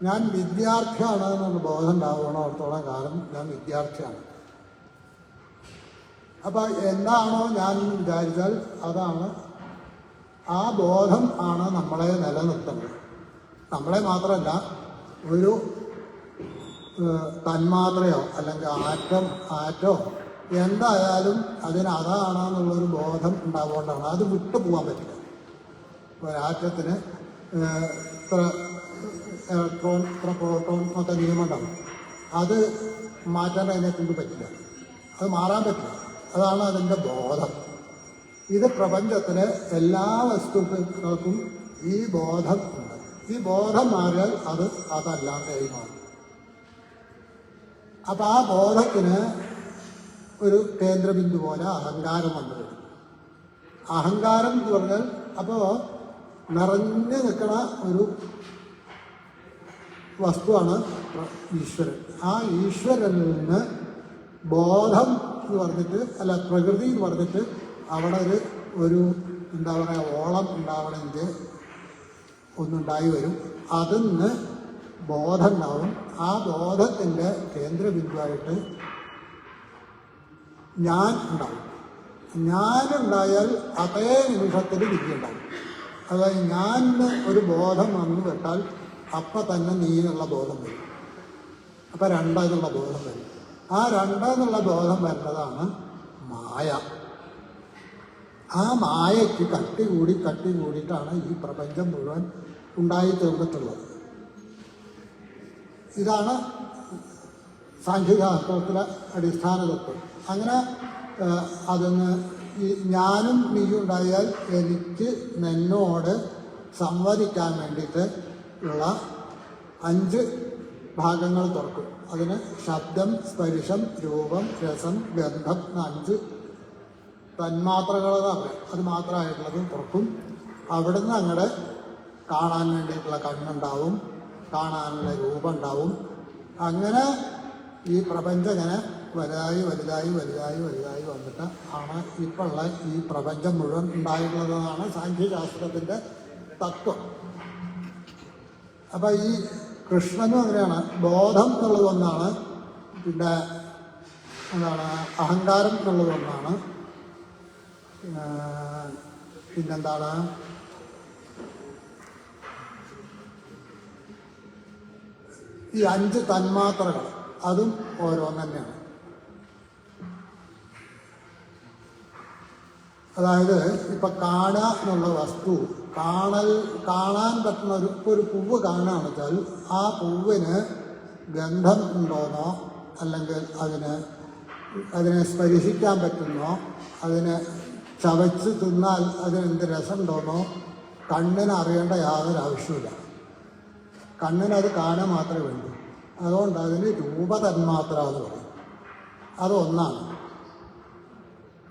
ഞാൻ വിദ്യാർത്ഥിയാണ് എന്നുള്ള ബോധം ഉണ്ടാവണോടത്തോളം കാലം ഞാൻ വിദ്യാർത്ഥിയാണ്. അപ്പം എന്താണോ ഞാൻ വിചാരിച്ചാൽ അതാണ്, ആ ബോധം ആണ് നമ്മളെ നിലനിർത്തുന്നത്. നമ്മളെ മാത്രമല്ല, ഒരു തന്മാത്രയോ അല്ലെങ്കിൽ ആറ്റോ എന്തായാലും അതിന് അതാണെന്നുള്ളൊരു ബോധം ഉണ്ടാവുകൊണ്ടാണ്. അത് വിട്ടു പോകാൻ പറ്റില്ല. ഒരാറ്റത്തിന് ഇത്ര ഇലക്ട്രോൺ, ഇത്ര പ്രോട്ടോൺ എന്നൊക്കെ നിയമം ഉണ്ടാവും. അത് മാറ്റാൻ അതിനെക്കൊണ്ട് പറ്റില്ല, അത് മാറാൻ പറ്റില്ല. അതാണ് അതിൻ്റെ ബോധം. ഇത് പ്രപഞ്ചത്തിലെ എല്ലാ വസ്തുക്കൾക്കും ഈ ബോധം ഉണ്ട്. ഈ ബോധം മാറിയാൽ അത് അതല്ലാണ്ടായി മാറും. അപ്പം ആ ബോധത്തിന് ഒരു കേന്ദ്രബിന്ദു പോലെ അഹങ്കാരം വന്നിട്ടുണ്ട്. അഹങ്കാരം എന്ന് പറഞ്ഞാൽ അപ്പോൾ നിറഞ്ഞു നിൽക്കുന്ന ഒരു വസ്തുവാണ് ഈശ്വരൻ. ആ ഈശ്വരനിൽ നിന്ന് ബോധം എന്ന് പറഞ്ഞിട്ട്, അല്ല പ്രകൃതി എന്ന് പറഞ്ഞിട്ട് അവിടെ ഒരു എന്താ പറയുക, ഓളം ഉണ്ടാവണമെങ്കിൽ ഒന്നുണ്ടായി വരും. അതിൽ നിന്ന് ബോധം ഉണ്ടാവും. ആ ബോധത്തിൻ്റെ കേന്ദ്രബിന്ദുവായിട്ട് ഞാൻ ഉണ്ടാവും. ഞാനുണ്ടായാൽ അതേ നിമിഷത്തിൽ വിദ്യ ഉണ്ടാവും. അതായത് ഞാൻ ഒരു ബോധം വന്നു വിട്ടാൽ അപ്പം തന്നെ നീന്നുള്ള ബോധം വരും. അപ്പം 2 എന്നുള്ള ബോധം വരും. ആ 2 എന്നുള്ള ബോധം വരുന്നതാണ് മായ. ആ മായയ്ക്ക് കട്ടി കൂടിയിട്ടാണ് ഈ പ്രപഞ്ചം മുഴുവൻ ഉണ്ടായി തീർന്നിട്ടുള്ളത്. ഇതാണ് സാഖ്യശാസ്ത്രത്തിലെ അടിസ്ഥാന തത്വം. അങ്ങനെ അതിന് ഈ ഞാനും നീയും ഉണ്ടായാൽ എനിക്ക് നിന്നോട് സംവദിക്കാൻ വേണ്ടിയിട്ട് ഉള്ള 5 ഭാഗങ്ങൾ തുറക്കും. അതിന് ശബ്ദം, സ്പർശം, രൂപം, രസം, ഗന്ധം എന്ന 5 തന്മാത്രകൾ പറയാം. അത് മാത്രമായിട്ടുള്ളതും തുറക്കും. അവിടുന്ന് അങ്ങോട്ട് കാണാൻ വേണ്ടിയിട്ടുള്ള കണ്ണുണ്ടാവും, കാണാനുള്ള രൂപം ഉണ്ടാവും. അങ്ങനെ ഈ പ്രപഞ്ചം ഇങ്ങനെ വലുതായി വലുതായി വലുതായി വലുതായി വന്നിട്ട് ആണ് ഇപ്പോൾ ഉള്ള ഈ പ്രപഞ്ചം മുഴുവൻ ഉണ്ടായിട്ടുള്ളതാണ് സാഖ്യശാസ്ത്രത്തിൻ്റെ തത്വം. അപ്പം ഈ കൃഷ്ണനും അങ്ങനെയാണ്. ബോധം എന്നുള്ളത് ഒന്നാണ്, പിന്നെ എന്താണ് അഹങ്കാരം എന്നുള്ളത് ഒന്നാണ്, പിന്നെന്താണ് ഈ 5 തന്മാത്രകൾ, അതും ഓരോന്ന് തന്നെയാണ്. അതായത് ഇപ്പം കാണുക എന്നുള്ള വസ്തു, കാണാൻ പറ്റുന്ന ഒരു പൂവ് കാണുകയാണെന്ന് വെച്ചാൽ ആ പൂവിന് ഗന്ധം ഉണ്ടോയെന്നോ അല്ലെങ്കിൽ അതിനെ സ്പർശിക്കാൻ പറ്റുന്നോ അതിനെ ചവച്ച് തിന്നാൽ അതിനെന്ത് രസമുണ്ടോയെന്നോ കണ്ണിന് അറിയേണ്ട യാതൊരു ആവശ്യമില്ല. കണ്ണിനത് കാണാൻ മാത്രമേ വേണ്ടൂ. അതുകൊണ്ട് അതിന് രൂപതന്മാത്ര എന്ന് പറയും. അത് ഒന്നാണ്.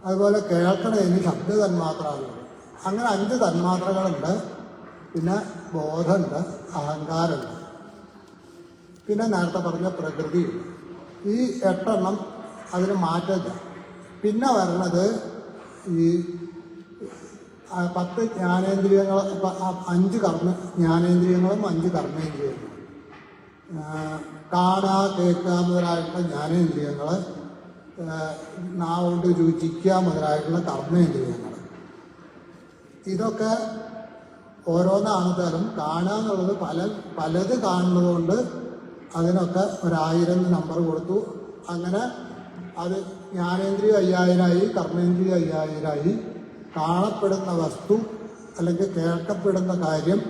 അതുപോലെ കേൾക്കണതിന് ശബ്ദതന്മാത്ര എന്ന് പറയും. അങ്ങനെ 5 തന്മാത്രകളുണ്ട്. പിന്നെ ബോധമുണ്ട്, അഹങ്കാരമുണ്ട്, പിന്നെ നേരത്തെ പറഞ്ഞ പ്രകൃതിയുണ്ട്. ഈ 8 എണ്ണം അതിന് മാറ്റമില്ല. പിന്നെ വരണത് ഈ 10 ജ്ഞാനേന്ദ്രിയങ്ങൾ, 5 ജ്ഞാനേന്ദ്രിയങ്ങളും 5 കർമ്മേന്ദ്രിയങ്ങളും. കാണുക, കേൾക്കുക മുതലായിട്ടുള്ള ജ്ഞാനേന്ദ്രിയങ്ങൾ, നാവുകൊണ്ട് രുചിക്കുക മുതലായിട്ടുള്ള കർമ്മേന്ദ്രിയങ്ങൾ. ഇതൊക്കെ ഓരോന്നാണെങ്കിലും കാണുക എന്നുള്ളത് പലത് കാണുന്നത് കൊണ്ട് അതിനൊക്കെ 1000 നമ്പർ കൊടുത്തു. അങ്ങനെ അത് ജ്ഞാനേന്ദ്രിയ 5000ആയി, കർമ്മേന്ദ്രിയ 5000ആയി, കാണപ്പെടുന്ന വസ്തു അല്ലെങ്കിൽ കേൾക്കപ്പെടുന്ന കാര്യം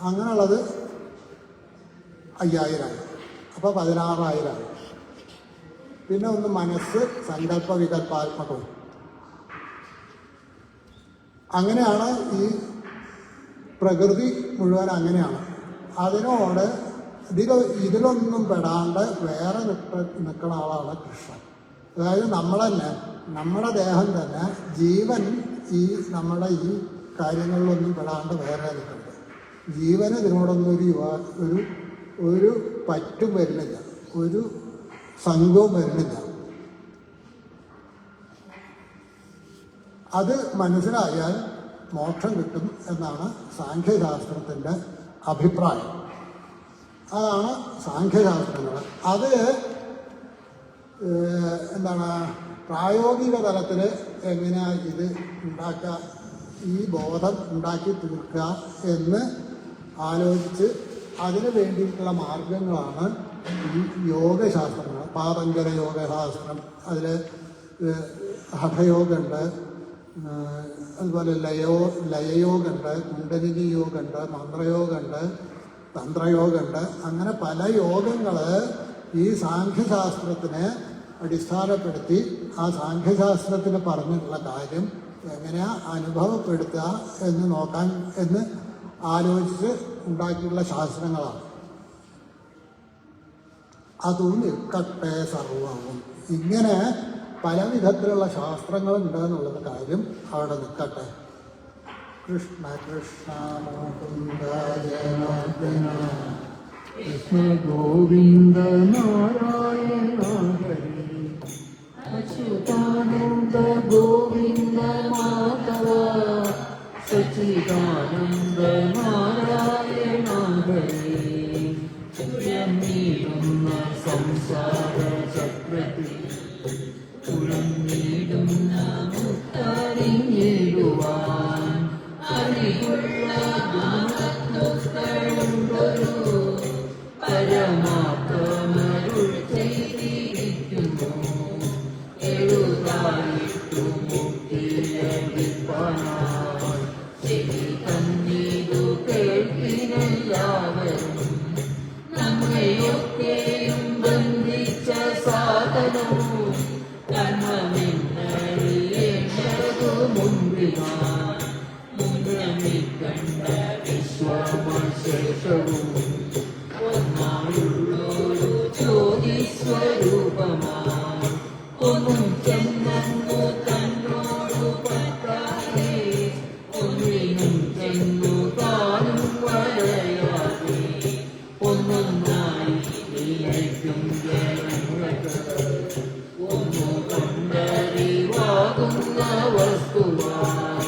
അങ്ങനെയുള്ളത് 5000ആയി. അപ്പോൾ 16000ആയി. പിന്നെ ഒന്ന് മനസ്സ്, സങ്കല്പ വികല്പാത്മകവും. അങ്ങനെയാണ് ഈ പ്രകൃതി മുഴുവൻ അങ്ങനെയാണ്. അതിനോട് ഇതിലൊന്നും പെടാണ്ട് വേറെ നിൽക്കുന്ന ആളാണ് കൃഷ്ണൻ. അതായത് നമ്മുടെ ദേഹം തന്നെ ജീവൻ ഈ നമ്മുടെ ഈ കാര്യങ്ങളിലൊന്നും പെടാണ്ട് വേറെ നിൽക്കുന്നത്. ജീവന് ഇതിനോടൊന്നും ഒരു പറ്റും വരുന്നില്ല, ഒരു സംഘവും വരുന്നില്ല. അത് മനസ്സിലായാൽ മോക്ഷം കിട്ടും എന്നാണ് സാഖ്യശാസ്ത്രത്തിൻ്റെ അഭിപ്രായം. അതാണ് സാഖ്യശാസ്ത്രങ്ങൾ. അത് പ്രായോഗിക തലത്തിൽ എങ്ങനെയാണ് ഇത് ഉണ്ടാക്കുക, ഈ ബോധം ഉണ്ടാക്കി തീർക്കുക എന്ന് ആലോചിച്ച് അതിന് വേണ്ടിയിട്ടുള്ള മാർഗങ്ങളാണ് ഈ യോഗശാസ്ത്രങ്ങൾ. പാതഞ്ജല യോഗശാസ്ത്രം, അതിൽ ഹഠയോഗമുണ്ട്, അതുപോലെ ലയയോഗമുണ്ട്, കുണ്ടലിനി യോഗമുണ്ട്, മന്ത്രയോഗമുണ്ട്, തന്ത്രയോഗമുണ്ട്. അങ്ങനെ പല യോഗങ്ങൾ ഈ സാഖ്യശാസ്ത്രത്തിനെ അടിസ്ഥാനപ്പെടുത്തി ആ സാഖ്യശാസ്ത്രത്തിന് പറഞ്ഞിട്ടുള്ള കാര്യം എങ്ങനെയാണ് അനുഭവപ്പെടുത്തുക എന്ന് ആലോചിച്ച് ഉണ്ടാക്കിയിട്ടുള്ള ശാസ്ത്രങ്ങളാണ്. അതും നിൽക്കട്ടെ സർവവും. ഇങ്ങനെ പല വിധത്തിലുള്ള ശാസ്ത്രങ്ങളുണ്ട് എന്നുള്ളത് കാര്യം അവിടെ നിൽക്കട്ടെ. കൃഷ്ണ കൃഷ്ണ മുകുന്ദ ജനാർദ്ദന കൃഷ്ണ ഗോവിന്ദ നാരായണ ഹരി അച്യുതാനന്ദ ഗോവിന്ദ മാധവ സച്ചിദാനന്ദ നാരായണ ഹരി ഉയർന്നിടുന്ന സംസാര ചക്രത്തിൽ ഉയർന്നിടുന്ന മുക്തറിഞ്ഞിടുവാൻ അറിവുള്ള ഗുണത്വങ്ങളുണ്ടൊരു പരമാത്മരുൾ ചെയ്തിരിക്കുന്നു. എഴുതായിട്ടു മുക്തിയടിപ്പാനായി ചെവി തന്നിതു കേൾപ്പിനെല്ലാവരും നമ്മയൊക്കെയും ബന്ധിച്ച വരുവാൻ മുന്നമേ കണ്ട വിശ്വാമശേഷവും ഒന്നാളുള്ളൊരു ജ്യോതിസ്വരൂപമായി ഒന്നും ചെന്നു തന്നോടു പറ്റാതെ ഒന്നിനും ചെന്നു താനും വരയാതെ ഒന്നൊന്നായി വിലയ്ക്കും ജനങ്ങൾക്ക് ഒന്നു കൊണ്ടറിവാകുന്ന വസ്തുവായി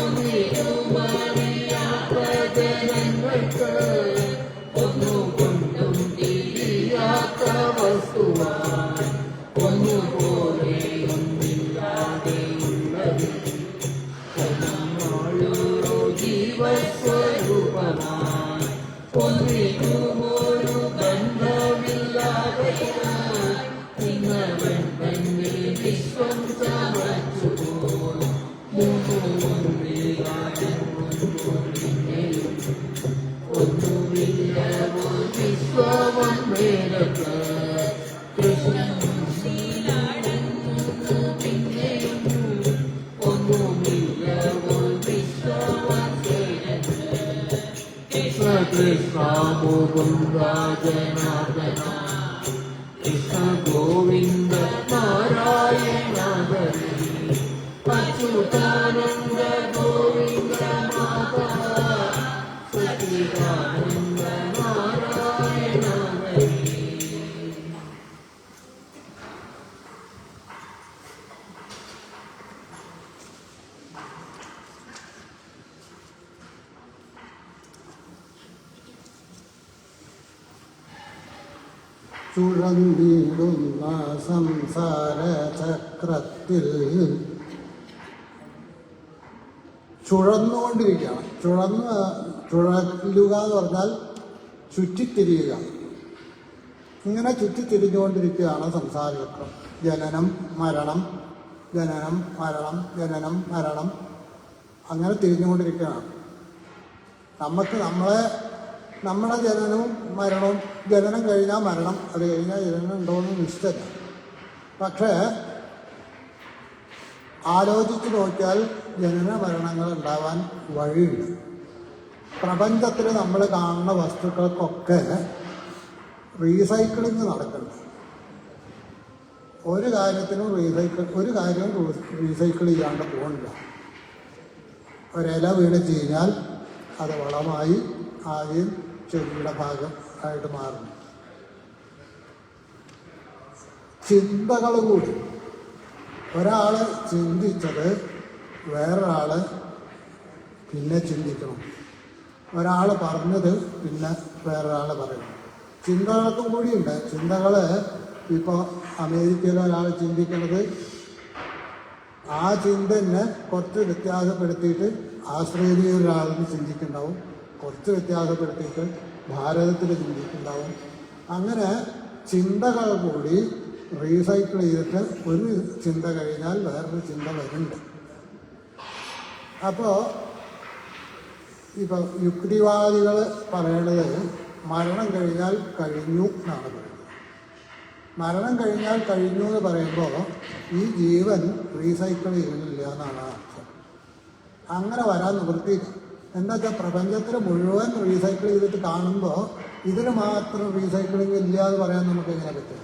ഒന്നിനുമറിയാത്ത ജനങ്ങൾക്ക് ഒന്നു കൊണ്ടും തിരിയാത്ത വസ്തുവായി ഒന്നുപോലെയൊന്നില്ലാതെയുള്ളത് ഒന്നാളൊരു ജീവസ്വരൂപമായി ഒന്നിനുമൊരു ബന്ധമില്ലാതെ നിന്നവൻ തന്നെ വിശ്വം ചമച്ചുപോയി ഒന്നുമില്ല വിശ്വം മേലത്ത് കൃഷ്ണൻ പിന്നെയും ഒന്നുമില്ല വിശ്വം കൃഷ്ണ മുകുന്ദ ജനാർദ്ദന കൃഷ്ണ ഗോവിന്ദ നാരായണ ഹരി അച്യുതാനന്ദ ഗോവിന്ദ മാതാ സച്ചിദാനന്ദ നാരായണ ഹരി. ചുഴന്നിടുന്ന സംസാര ചക്രത്തിൽ ചുഴന്നുകൊണ്ടിരിക്കുകയാണ്. ചുഴലുക എന്ന് പറഞ്ഞാൽ ചുറ്റിത്തിരിയുക. ഇങ്ങനെ ചുറ്റിത്തിരിഞ്ഞുകൊണ്ടിരിക്കുകയാണ് സംസാരചക്രം. ജനനം മരണം, ജനനം മരണം, ജനനം മരണം, അങ്ങനെ തിരിഞ്ഞുകൊണ്ടിരിക്കുകയാണ്. നമ്മുടെ ജനനവും മരണവും, ജനനം കഴിഞ്ഞാൽ മരണം, അത് കഴിഞ്ഞാൽ ജനനം ഉണ്ടോയെന്ന് നിശ്ചയമില്ല. പക്ഷേ ആലോചിച്ച് നോക്കിയാൽ ജനന മരണങ്ങൾ ഉണ്ടാവാൻ വഴിയുണ്ട്. പ്രപഞ്ചത്തിൽ നമ്മൾ കാണുന്ന വസ്തുക്കൾക്കൊക്കെ റീസൈക്ലിങ് നടക്കുന്നുണ്ട്. ഒരു കാര്യവും റീസൈക്കിൾ ചെയ്യാണ്ട് പോകുന്നില്ല. ഒരില വീണ് കഴിഞ്ഞാൽ അത് വളമായി ആദ്യം ചെടിയുടെ ഭാഗം ആയിട്ട് മാറുന്നു. ചിന്തകൾ കൂടി, ഒരാൾ ചിന്തിച്ചത് വേറൊരാൾ പിന്നെ ചിന്തിക്കണം, ഒരാൾ പറഞ്ഞത് പിന്നെ വേറൊരാൾ പറയണം. ചിന്തകൾക്കും കൂടിയുണ്ട്. ചിന്തകൾ ഇപ്പോൾ അമേരിക്കയിലെ ഒരാൾ ചിന്തിക്കുന്നത് ആ ചിന്ത തന്നെ കുറച്ച് വ്യത്യാസപ്പെടുത്തിയിട്ട് ആസ്ട്രേലിയയിൽ ഒരാളിന് ചിന്തിക്കുന്നുണ്ടാവും, കുറച്ച് വ്യത്യാസപ്പെടുത്തിയിട്ട് ഭാരതത്തിൽ ചിന്തിക്കുന്നുണ്ടാവും. അങ്ങനെ ചിന്തകൾ കൂടി റീസൈക്കിൾ ചെയ്തിട്ട് ഒരു ചിന്ത കഴിഞ്ഞാൽ വേറൊരു ചിന്ത വരുന്നുണ്ട്. അപ്പോൾ ഇപ്പോൾ യുക്തിവാദികൾ പറയണത് മരണം കഴിഞ്ഞാൽ കഴിഞ്ഞു എന്നാണ് പറയുന്നത്. മരണം കഴിഞ്ഞാൽ കഴിഞ്ഞു എന്ന് പറയുമ്പോൾ ഈ ജീവൻ റീസൈക്കിൾ ചെയ്യുന്നില്ല എന്നാണ് അർത്ഥം. അങ്ങനെ വരാൻ നിവൃത്തിയില്ല. എന്താ വെച്ചാൽ പ്രപഞ്ചത്തിൽ മുഴുവൻ റീസൈക്കിൾ ചെയ്തിട്ട് കാണുമ്പോൾ ഇതിന് മാത്രം റീസൈക്ലിംഗ് ഇല്ല എന്ന് പറയാൻ നമുക്ക് എങ്ങനെ പറ്റും?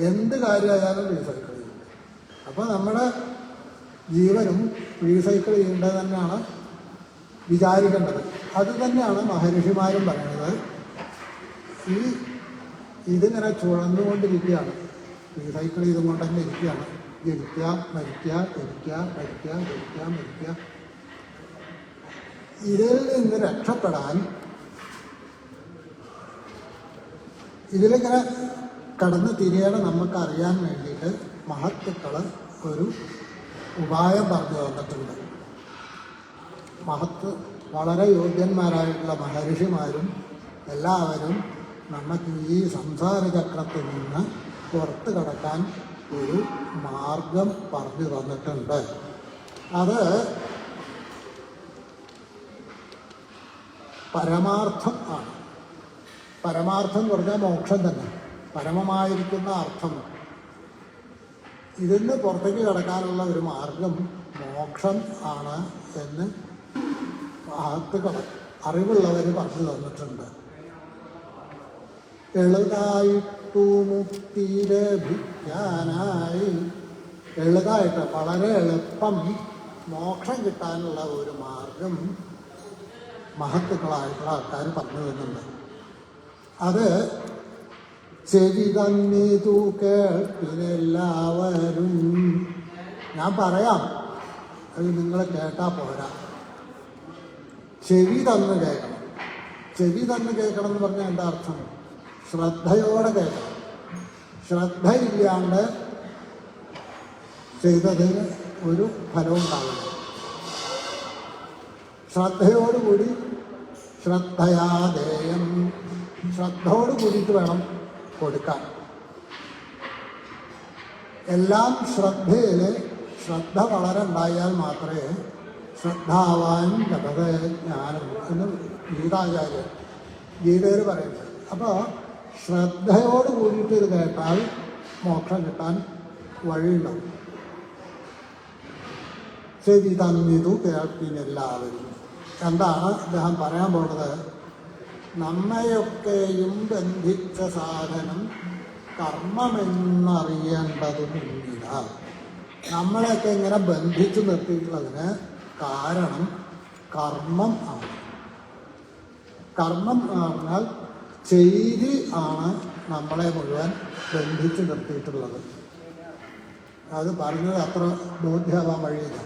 എന്ത് കാര്യമായാലും റീസൈക്കിൾ ചെയ്യും. അപ്പോൾ നമ്മുടെ ജീവനും റീസൈക്കിൾ ചെയ്യേണ്ടത് തന്നെയാണ് വിചാരിക്കേണ്ടത്. അത് തന്നെയാണ് മഹർഷിമാരും പറയുന്നത്. ഇതിങ്ങനെ ചുഴന്നുകൊണ്ടിരിക്കുകയാണ്, റീസൈക്കിൾ ചെയ്തുകൊണ്ട് തന്നെ ഇരിക്കുകയാണ്. ജനിക്കുക, മരിക്കുക, ജനിക്കുക, മരിക്കുക, ജനിക്കുക, മരിക്കുക. ഇതിൽ നിന്ന് രക്ഷപ്പെടാൻ, ഇതിലിങ്ങനെ കടന്ന് തിരിയണം നമുക്കറിയാൻ വേണ്ടിയിട്ട് മഹത്തുക്കൾ ഒരു ഉപായം പറഞ്ഞു തന്നിട്ടുണ്ട്. വളരെ യോഗ്യന്മാരായിട്ടുള്ള മഹർഷിമാരും എല്ലാവരും നമുക്ക് ഈ സംസാര ചക്രത്തിൽ നിന്ന് പുറത്ത് കടക്കാൻ ഒരു മാർഗം പറഞ്ഞു തന്നിട്ടുണ്ട്. അത് പരമാർത്ഥം ആണ്. പരമാർത്ഥം എന്ന് പറഞ്ഞാൽ മോക്ഷം തന്നെ, പരമമായിരിക്കുന്ന അർത്ഥം. ഇതിന് പുറത്തേക്ക് കിടക്കാനുള്ള ഒരു മാർഗം മോക്ഷം ആണ് എന്ന് അറിവുള്ളവർ പറഞ്ഞു തന്നിട്ടുണ്ട്. എളുതായിട്ടു മുക്തി ലഭിക്കാനായി, എളുതായിട്ട് വളരെ എളുപ്പം മോക്ഷം കിട്ടാനുള്ള ഒരു മാർഗം മഹത്തുക്കളായിട്ടുള്ള ആൾക്കാർ പറഞ്ഞു തരുന്നുണ്ട്. അത് ചെവി തന്നിതു കേൾപ്പിനെല്ലാവരും. ഞാൻ പറയാം, അത് നിങ്ങൾ കേട്ടാൽ പോരാ, ചെവി തന്ന് കേൾക്കണം. ചെവി തന്ന് കേൾക്കണം എന്ന് പറഞ്ഞാൽ എന്താ അർത്ഥം? ശ്രദ്ധയോടെ കേൾക്കണം. ശ്രദ്ധയില്ലാണ്ട് ചെയ്തതിന് ഒരു ഫലവും ഉണ്ടാവില്ല. ശ്രദ്ധയോടുകൂടി, ശ്രദ്ധയാദേയം, ശ്രദ്ധയോട് കൂടിയിട്ട് വേണം കൊടുക്കാൻ. എല്ലാം ശ്രദ്ധയിൽ ശ്രദ്ധ വളരെ ഉണ്ടായാൽ മാത്രമേ ശ്രദ്ധാവാൻ ലഭത ജ്ഞാനം എന്ന് ഗീതയിൽ പറയുന്നത്. അപ്പോൾ ശ്രദ്ധയോട് കൂടിയിട്ട് ഇത് കേട്ടാൽ മോക്ഷം കിട്ടാൻ വഴിയുണ്ടാവും. ചെവി തന്നിതു കേൾപ്പിനെല്ലാവരും. എന്താണ് അദ്ദേഹം പറയാൻ പോകുന്നത്? നമ്മയൊക്കെയും ബന്ധിച്ച സാധനം കർമ്മമെന്നറിയേണ്ടതുമില്ല. നമ്മളെയൊക്കെ ഇങ്ങനെ ബന്ധിച്ചു നിർത്തിയിട്ടുള്ളതിന് കാരണം കർമ്മം ആണ്. കർമ്മം എന്ന് പറഞ്ഞാൽ ചെയ്തി ആണ് നമ്മളെ മുഴുവൻ ബന്ധിച്ചു നിർത്തിയിട്ടുള്ളത്. അത് പറഞ്ഞത് അത്ര ബോധ്യമാവാൻ വഴിയില്ല.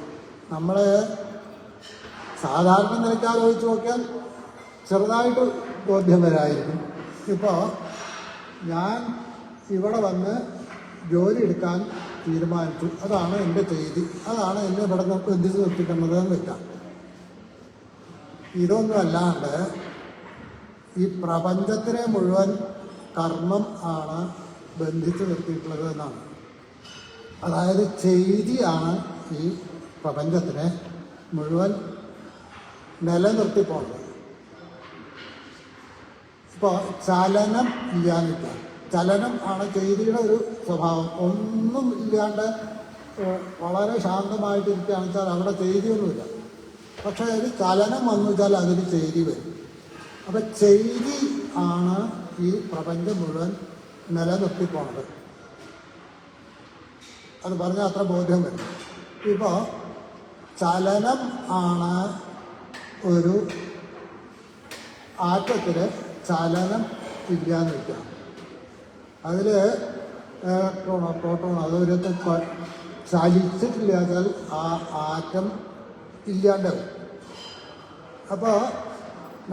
നമ്മൾ സാധാരണ നിലയ്ക്ക് ആലോചിച്ച് നോക്കിയാൽ ചെറുതായിട്ട് ബോധ്യം വരായിരിക്കും. ഇപ്പോൾ ഞാൻ ഇവിടെ വന്ന് ജോലി എടുക്കാൻ തീരുമാനിച്ചു, അതാണ് എൻ്റെ ചെയ്തി, അതാണ് എന്നെ ഇവിടെ ബന്ധിച്ച് നിർത്തിക്കുന്നത് എന്ന് വെക്കാം. ഇതൊന്നും അല്ലാണ്ട് ഈ പ്രപഞ്ചത്തിനെ മുഴുവൻ കർമ്മം ആണ് ബന്ധിച്ച് നിർത്തിയിട്ടുള്ളത് എന്നാണ്. അതായത് ചെയ്തിയാണ് ഈ പ്രപഞ്ചത്തിനെ മുഴുവൻ നിലനിർത്തിപ്പോകുന്നത്. ഇപ്പോൾ ചലനം ഇല്ലാതില്ല. ചലനം ആണ് ചെയ്തിയുടെ ഒരു സ്വഭാവം. ഒന്നും ഇല്ലാണ്ട് വളരെ ശാന്തമായിട്ടിരിക്കുകയാണെന്ന് വെച്ചാൽ അവിടെ ചെയ്തിയൊന്നുമില്ല. പക്ഷേ ഒരു ചലനം വന്നു വെച്ചാൽ അതിന് ചെയ്തി വരും. അപ്പം ചെയ്തി ആണ് ഈ പ്രപഞ്ചം മുഴുവൻ നിലനിർത്തിപ്പോണത്. അത് പറഞ്ഞാൽ അത്ര ബോധ്യം വരും. ഇപ്പോൾ ചലനം ആണ് ഒരു ആറ്റത്തിൽ ചലനം ഇല്ലാന്ന് വയ്ക്കുക. അതിൽ ഇലക്ട്രോണോ പ്രോട്ടോണോ അതൊരൊക്കെ ചലിച്ചിട്ടില്ലാച്ചാൽ ആ ആറ്റം ഇല്ലാണ്ടാവും. അപ്പോൾ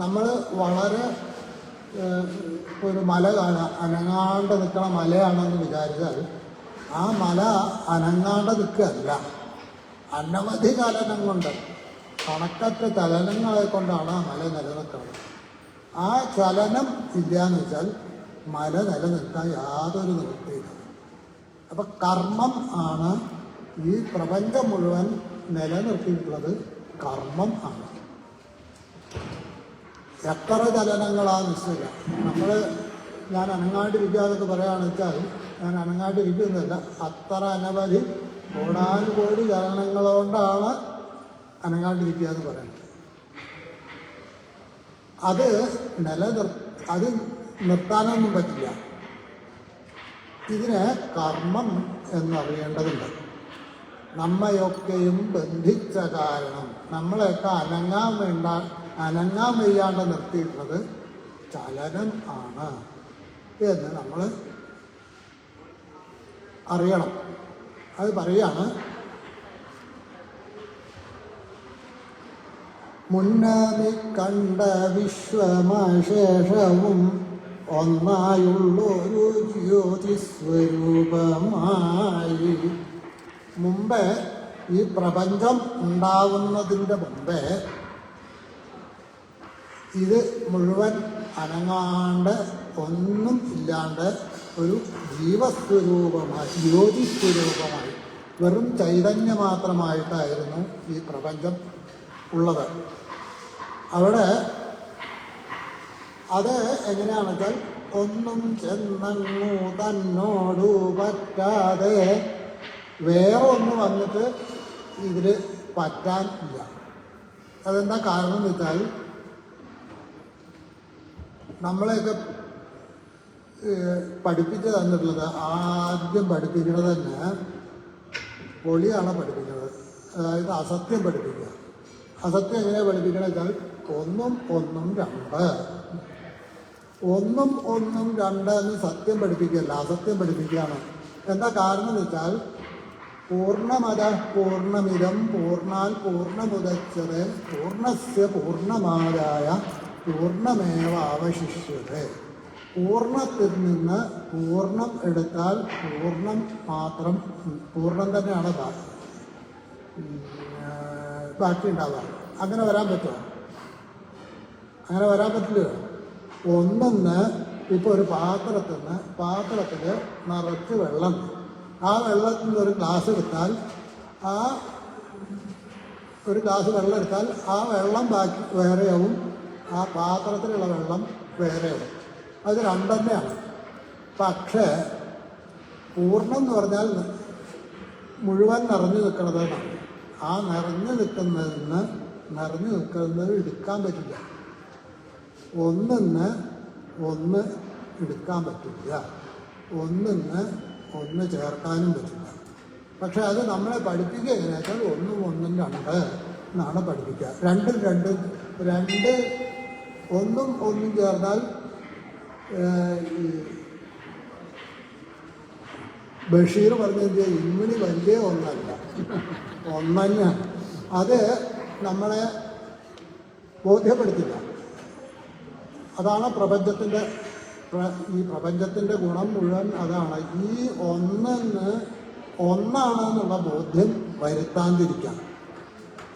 നമ്മൾ വളരെ ഒരു മല കാണുക, അനങ്ങാണ്ട് നിൽക്കണ മലയാണെന്ന് വിചാരിച്ചാൽ ആ മല അനങ്ങാണ്ട് നിൽക്കുകയല്ല. അനവധി ചലനം കൊണ്ട്, കണക്കറ്റ ചലനങ്ങളെ കൊണ്ടാണ് ആ മല നിലനിൽക്കുന്നത്. ആ ചലനം ഇല്ലയെന്ന് വെച്ചാൽ മല നിലനിൽക്കാൻ യാതൊരു നിവൃത്തിയില്ല. അപ്പം കർമ്മം ആണ് ഈ പ്രപഞ്ചം മുഴുവൻ നിലനിർത്തിയിട്ടുള്ളത്. കർമ്മം ആണ്. എത്ര ചലനങ്ങളാണ് നിശ്ചയില്ല. ഞാൻ അനങ്ങാണ്ടിരിക്കാതെന്ന് പറയുകയാണെന്ന് വെച്ചാൽ ഞാൻ അനങ്ങാണ്ടിരിക്കുന്നില്ല. അത്ര അനവധി കോടാനുകോടി ചലനങ്ങൾ കൊണ്ടാണ് അനങ്ങാണ്ടിരിക്കുക എന്ന് പറയുന്നത്. അത് അത് നിർത്താനൊന്നും പറ്റില്ല. ഇതിന് കർമ്മം എന്നറിയേണ്ടതുണ്ട്. നമ്മയൊക്കെയും ബന്ധിച്ച കാരണം, നമ്മളെയൊക്കെ അനങ്ങാൻ വയ്യാണ്ട് നിർത്തിയിട്ടുള്ളത് ചലനം ആണ് എന്ന് നമ്മൾ അറിയണം. അത് പറയാണ്, മുന്നാമി കണ്ട വിശ്വമശേഷവും ഒന്നായുള്ളൊരു ജ്യോതിസ്വരൂപമായി. മുമ്പേ ഈ പ്രപഞ്ചം ഉണ്ടാവുന്നതിൻ്റെ മുമ്പേ ഇത് മുഴുവൻ അനങ്ങാണ്ട് ഒന്നും ഇല്ലാണ്ട് ഒരു ജീവസ്വരൂപമായി, ജ്യോതിസ്വരൂപമായി, വെറും ചൈതന്യം മാത്രമായിട്ടായിരുന്നു ഈ പ്രപഞ്ചം ഉള്ളത്. അവിടെ അത് എങ്ങനെയാണെന്ന് വെച്ചാൽ ഒന്നും ചെന്നങ്ങു തന്നോടു പറ്റാതെ വേറെ ഒന്ന് വന്നിട്ട് ഇതിൽ പറ്റാൻ ഇല്ല. അതെന്താ കാരണം എന്ന് വെച്ചാൽ നമ്മളെയൊക്കെ പഠിപ്പിച്ച് തന്നിട്ടുള്ളത്, ആദ്യം പഠിപ്പിക്കുന്നത് തന്നെ പൊളിയാണ് പഠിപ്പിക്കുന്നത്. അതായത് അസത്യം പഠിപ്പിക്കുക. അസത്യം എങ്ങനെയാണ് പഠിപ്പിക്കണമെന്ന് വെച്ചാൽ ഒന്നും ഒന്നും രണ്ട്, ഒന്നും ഒന്നും രണ്ട് എന്ന് സത്യം പഠിപ്പിക്കുകയല്ല, അസത്യം പഠിപ്പിക്കുകയാണ്. എന്താ കാരണം എന്ന് വെച്ചാൽ പൂർണ്ണമത പൂർണ്ണമിതം പൂർണ്ണാൽ പൂർണ്ണമുദച്യതേ പൂർണ്ണസ്യ പൂർണ്ണമാതായ പൂർണ്ണമേവ അവശിഷ്യതേ. പൂർണ്ണത്തിൽ നിന്ന് പൂർണ്ണം എടുത്താൽ പൂർണ്ണം മാത്രം, പൂർണ്ണം തന്നെയാണ് ബാക്കി ഉണ്ടാവുക. അങ്ങനെ വരാൻ പറ്റുമോ? അങ്ങനെ വരാൻ പറ്റില്ല. ഒന്നൊന്ന് ഇപ്പോൾ ഒരു പാത്രത്തിൽ നിറച്ച് വെള്ളം, ആ വെള്ളത്തിൽ നിന്ന് ഒരു ഗ്ലാസ് എടുത്താൽ, ആ ഒരു ഗ്ലാസ് വെള്ളം എടുത്താൽ ആ വെള്ളം ബാക്കി വേറെയാവും, ആ പാത്രത്തിലുള്ള വെള്ളം വേറെയാവും. അത് രണ്ടെന്നെയാണ്. പക്ഷേ പൂർണ്ണം എന്ന് പറഞ്ഞാൽ മുഴുവൻ നിറഞ്ഞു നിൽക്കുന്നതാണ്. ആ നിറഞ്ഞു നിൽക്കുന്നത് എടുക്കാൻ പറ്റില്ല. ഒന്നിന്ന് ഒന്ന് എടുക്കാൻ പറ്റില്ല, ഒന്നിന്ന് ഒന്ന് ചേർക്കാനും പറ്റില്ല. പക്ഷെ അത് നമ്മളെ പഠിപ്പിക്കുക എങ്ങനെയാ വെച്ചാൽ ഒന്നും ഒന്നും രണ്ട് എന്നാണ് പഠിപ്പിക്കുക. രണ്ടും രണ്ട് ഒന്നും ഒന്നും ചേർന്നാൽ ബഷീർ പറഞ്ഞത് ഇമ്മിണി വലിയ ഒന്നല്ല, ഒന്നന്നെ. അത് നമ്മളെ ബോധ്യപ്പെടുത്തില്ല. അതാണ് ഈ പ്രപഞ്ചത്തിൻ്റെ ഗുണം മുഴുവൻ അതാണ്. ഈ ഒന്നാണെന്നുള്ള ബോധ്യം വരുത്താതിരിക്കാം.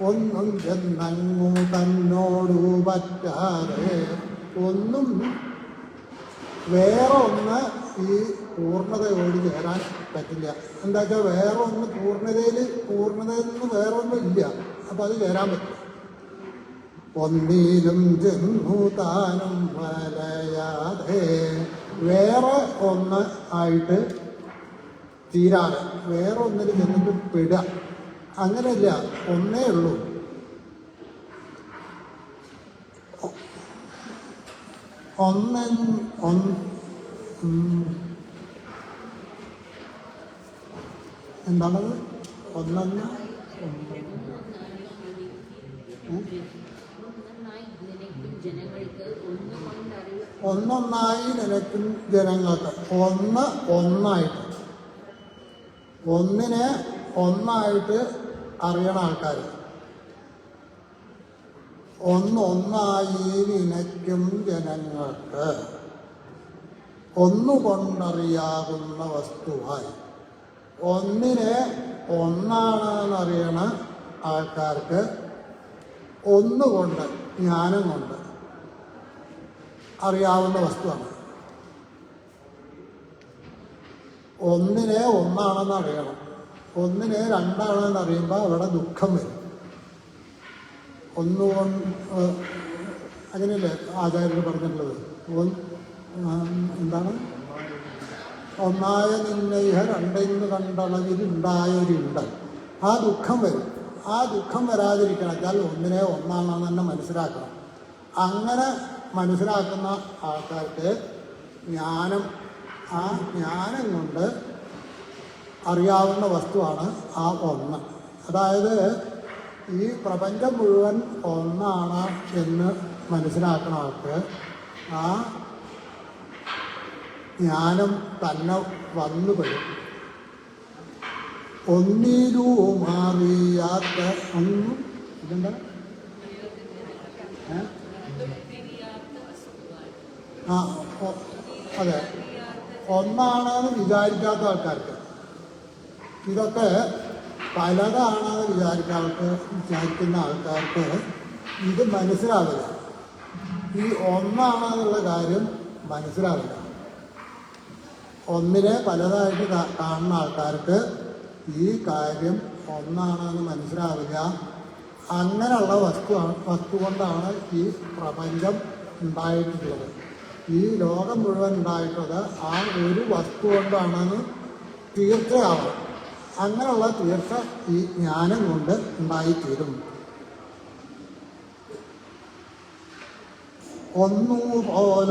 ഒന്നും ചെന്നങ്ങു തന്നോടു പറ്റാതെ, ഒന്നും വേറെ ഒന്ന് ഈ പൂർണ്ണതയോട് ചേരാൻ പറ്റില്ല. എന്താ വെച്ചാൽ വേറെ ഒന്ന് പൂർണ്ണതയിൽ നിന്ന് വേറെ ഒന്നും ഇല്ല. അപ്പം അത് ചേരാൻ പറ്റില്ല. ഒന്നിലും ചെന്നു താനും വലയാതെ, വേറെ ഒന്ന് ആയിട്ട് തീരാതെ, വേറെ ഒന്നിൽ ചെന്നിട്ട് പെടുക, അങ്ങനെയല്ല. ഒന്നേ ഉള്ളൂ. എന്താണത്? ഒന്നൊന്നായി നിലയ്ക്കും ജനങ്ങൾക്ക്. ഒന്നായിട്ട്, ഒന്നിനെ ഒന്നായിട്ട് അറിയണ ആൾക്കാർ. ഒന്നായി നിലയ്ക്കും ജനങ്ങൾക്ക്, ഒന്നുകൊണ്ടറിയാവുന്ന വസ്തുവായി. ഒന്നിനെ ഒന്നാണെന്നറിയണ ആൾക്കാർക്ക് ഒന്നുകൊണ്ട്, ജ്ഞാനം കൊണ്ട് അറിയാവുന്ന വസ്തുവാണ്. ഒന്നിനെ ഒന്നാണെന്ന് അറിയണം. ഒന്നിനെ രണ്ടാണെന്ന് അറിയുമ്പോൾ അവിടെ ദുഃഖം വരും. ഒന്നുകൊണ്ട് അങ്ങനെയല്ലേ ആചാര്യർ പറഞ്ഞിട്ടുള്ളത്? എന്താണ്? ഒന്നായ നിന്നയിഹ രണ്ടെന്ന് കണ്ടളവിലുണ്ടായൊരുണ്ട്. ആ ദുഃഖം വരും. ആ ദുഃഖം വരാതിരിക്കണമെങ്കിൽ ഒന്നിനെ ഒന്നാണെന്ന് തന്നെ മനസ്സിലാക്കണം. അങ്ങനെ മനസ്സിലാക്കുന്ന ആൾക്കാർക്ക് ജ്ഞാനം, ആ ജ്ഞാനം കൊണ്ട് അറിയാവുന്ന വസ്തുവാണ് ആ ഒന്ന്. അതായത് ഈ പ്രപഞ്ചം മുഴുവൻ ഒന്നാണ് എന്ന് മനസ്സിലാക്കുന്ന ആൾക്ക് ആ ജ്ഞാനം തന്നെ വന്നുപെടും. ഒന്നിലും അറിയാത്ത ഒന്നും ഇതെന്താ അതെ, ഒന്നാണെന്ന് വിചാരിക്കാത്ത ആൾക്കാർക്ക്, ഇതൊക്കെ പലതാണെന്ന് വിചാരിക്കുന്ന ആൾക്കാർക്ക് ഇത് മനസ്സിലാവില്ല. ഈ ഒന്നാണെന്നുള്ള കാര്യം മനസ്സിലാവില്ല. ഒന്നിനെ പലതായിട്ട് കാണുന്ന ആൾക്കാർക്ക് ഈ കാര്യം ഒന്നാണെന്ന് മനസ്സിലാവില്ല. അങ്ങനെയുള്ള വസ്തു കൊണ്ടാണ് ഈ പ്രപഞ്ചം ഉണ്ടായിട്ടുള്ളത്. ഈ ലോകം മുഴുവൻ ഉണ്ടായിട്ടുള്ളത് ആ ഒരു വസ്തു കൊണ്ടാണെന്ന് തീർച്ചയാവണം. അങ്ങനെയുള്ള തീർച്ച ഈ ജ്ഞാനം കൊണ്ട് ഉണ്ടായിത്തീരും. ഒന്നുപോൽ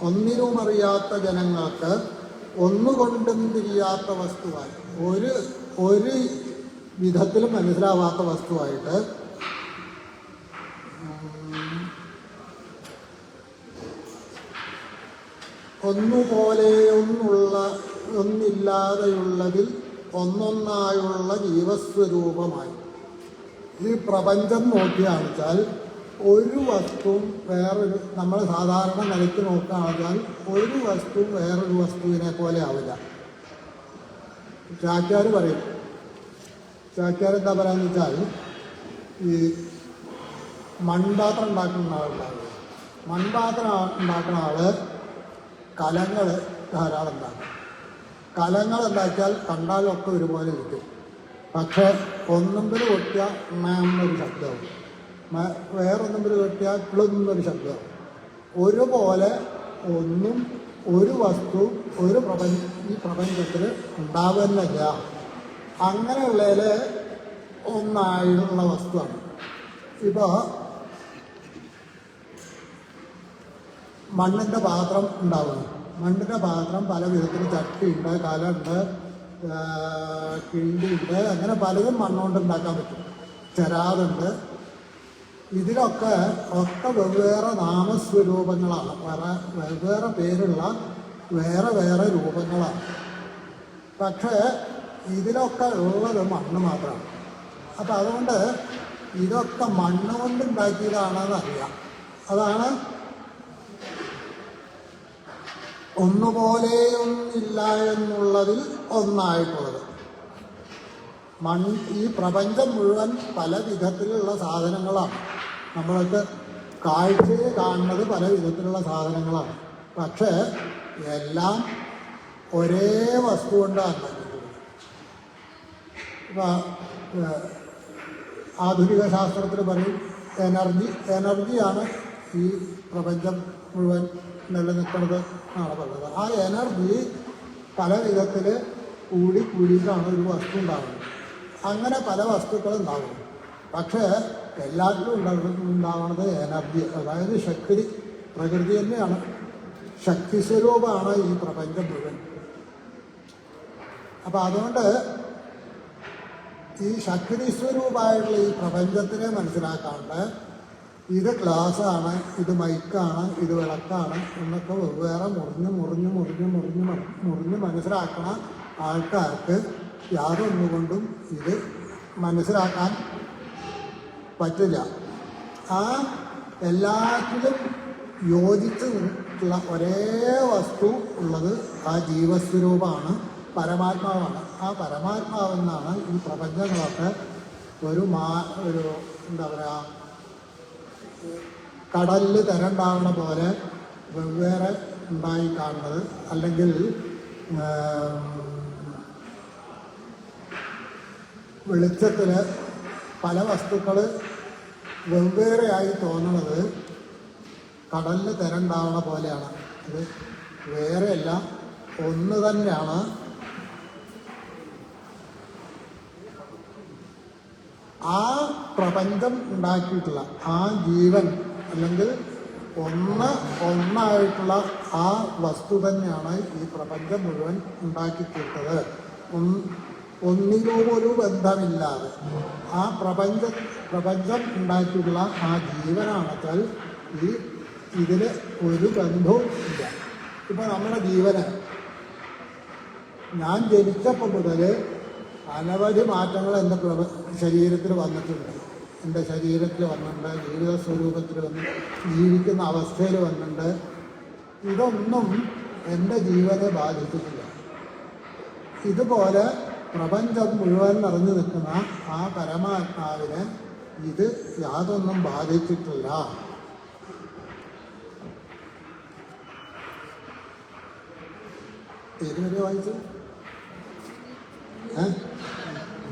ഒന്നിനും അറിയാത്ത ജനങ്ങൾക്ക് ഒന്നുകൊണ്ടും തിരിയാത്ത വസ്തുവായി, ഒരു വിധത്തിലും മനസ്സിലാവാത്ത വസ്തുവായിട്ട് ഒന്നുപോലെ ഒന്നില്ലാതെയുള്ളതിൽ ഒന്നൊന്നായുള്ള ജീവസ്വരൂപമായി. ഈ പ്രപഞ്ചം നോക്കിയാണെച്ചാൽ ഒരു വസ്തുവും വേറൊരു, നമ്മൾ സാധാരണ നിലയ്ക്ക് നോക്കുകയാണെച്ചാൽ ഒരു വസ്തുവും വേറൊരു വസ്തുവിനെ പോലെ ആവില്ല. ചാക്യാർ പറയും, ചാക്യാർ എന്താ പറയാന്ന് വെച്ചാൽ, ഈ മൺപാത്രം ഉണ്ടാക്കുന്ന ആളുണ്ടാവില്ല, മൺപാത്രം ഉണ്ടാക്കുന്ന ആള് കലങ്ങൾ ധാരാളം ഉണ്ടാക്കും. കലങ്ങൾ ഉണ്ടാക്കിയാൽ കണ്ടാലൊക്കെ ഒരുപോലെ ഇരിക്കും. പക്ഷേ ഒന്നുമ്പിൽ കൊട്ടിയാൽ എന്നൊരു ശബ്ദവും, വേറൊന്നുമ്പിൽ കൊട്ടിയാൽ കിളുന്നൊരു ശബ്ദവും. ഒരുപോലെ ഒന്നും ഒരു വസ്തു ഈ പ്രപഞ്ചത്തിൽ ഉണ്ടാവുന്നില്ല. അങ്ങനെയുള്ളതിൽ ഒന്നായുള്ള വസ്തുവാണ്. ഇപ്പോൾ മണ്ണിൻ്റെ പാത്രം ഉണ്ടാവുന്നു. മണ്ണിൻ്റെ പാത്രം പല വിധത്തിൽ ചട്ടിയുണ്ട്, കലുണ്ട്, കിണ്ടിയുണ്ട്, അങ്ങനെ പലതും മണ്ണുകൊണ്ട് ഉണ്ടാക്കാൻ പറ്റും. ചെരാതുണ്ട്. ഇതിലൊക്കെ വെവ്വേറെ നാമസ്വരൂപങ്ങളാണ്, വെവ്വേറെ പേരുള്ള വേറെ രൂപങ്ങളാണ്. പക്ഷേ ഇതിലൊക്കെ ഉള്ളത് മണ്ണ് മാത്രമാണ്. അപ്പം അതുകൊണ്ട് ഇതൊക്കെ മണ്ണ് കൊണ്ട് ഉണ്ടാക്കിയതാണെന്ന് അറിയാം. അതാണ് ഒന്നുപോലെയൊന്നില്ല എന്നുള്ളതിൽ ഒന്നായിട്ടുള്ളത്. ഈ പ്രപഞ്ചം മുഴുവൻ പല വിധത്തിലുള്ള സാധനങ്ങളാണ്. നമ്മൾക്ക് കാഴ്ചയിൽ കാണുന്നത് പല വിധത്തിലുള്ള സാധനങ്ങളാണ്. പക്ഷേ എല്ലാം ഒരേ വസ്തു കൊണ്ടാണ് ഉണ്ടാക്കിയിട്ടുള്ളത്. ഇപ്പം ആധുനിക ശാസ്ത്രത്തിൽ പറയും എനർജിയാണ് ഈ പ്രപഞ്ചം മുഴുവൻ നിലനിൽക്കുന്നത് എന്നാണ് പറയുന്നത്. ആ എനർജി പല വിധത്തിൽ കൂടിയിട്ടാണ് ഒരു വസ്തു ഉണ്ടാകുന്നത്. അങ്ങനെ പല വസ്തുക്കളും ഉണ്ടാകുന്നു. പക്ഷേ എല്ലാത്തിലും ഉണ്ടാവുന്നത് എനർജി, അതായത് ശക്തി. പ്രകൃതി തന്നെയാണ്, ശക്തി സ്വരൂപമാണ് ഈ പ്രപഞ്ചം മുഴുവൻ. അപ്പം അതുകൊണ്ട് ഈ ശക്തി സ്വരൂപമായിട്ടുള്ള ഈ പ്രപഞ്ചത്തിനെ മനസ്സിലാക്കാണ്ട് ഇത് ഗ്ലാസ്സാണ്, ഇത് മൈക്കാണ്, ഇത് വിളക്കാണ് എന്നൊക്കെ വെവ്വേറെ മുറിഞ്ഞ് മനസ്സിലാക്കണ ആൾക്കാർക്ക് യാതൊന്നുകൊണ്ടും ഇത് മനസ്സിലാക്കാൻ പറ്റില്ല. ആ എല്ലാറ്റിലും യോജിച്ചുള്ള ഒരേ വസ്തു ഉള്ളത് ആ ജീവസ്വരൂപമാണ്, പരമാത്മാവാണ്. ആ പരമാത്മാവെന്നാണ് ഈ പ്രപഞ്ചങ്ങളൊക്കെ ഒരു എന്താ പറയുക, കടലിൽ തിരണ്ടാവുന്ന പോലെ വെവ്വേറെ ഉണ്ടായി കാണുന്നത്. അല്ലെങ്കിൽ വെളിച്ചത്തിൽ പല വസ്തുക്കൾ വെവ്വേറെയായി തോന്നുന്നത് കടലിൽ തിരണ്ടാവുന്ന പോലെയാണ്. ഇത് വേറെയല്ല, ഒന്ന് തന്നെയാണ്. ആ പ്രപഞ്ചം ഉണ്ടാക്കിയിട്ടുള്ള ആ ജീവൻ അല്ലെങ്കിൽ ഒന്നായിട്ടുള്ള ആ വസ്തു തന്നെയാണ് ഈ പ്രപഞ്ചം മുഴുവൻ ഉണ്ടാക്കി തീർത്തത്. ഒന്നിലും ഒരു ബന്ധമില്ലാതെ ആ പ്രപഞ്ചം ഉണ്ടാക്കിയിട്ടുള്ള ആ ജീവനാണെച്ചാൽ ഇതിൽ ഒരു ബന്ധവും ഇല്ല. ഇപ്പം നമ്മുടെ ജീവന് ഞാൻ ജനിച്ചപ്പോൾ മുതൽ അനവധി മാറ്റങ്ങൾ എൻ്റെ ശരീരത്തിൽ വന്നിട്ടുണ്ട്. എൻ്റെ ശരീരത്തിൽ വന്നിട്ടുണ്ട്, ജീവിത സ്വരൂപത്തിൽ ജീവിക്കുന്ന അവസ്ഥയിൽ വന്നിട്ടുണ്ട്. ഇതൊന്നും എൻ്റെ ജീവനെ ബാധിച്ചിട്ടില്ല. ഇതുപോലെ പ്രപഞ്ചം മുഴുവൻ നിറഞ്ഞു നിൽക്കുന്ന ആ പരമാത്മാവിനെ ഇത് യാതൊന്നും ബാധിച്ചിട്ടില്ല. ഏത് വരെ വായിച്ചു?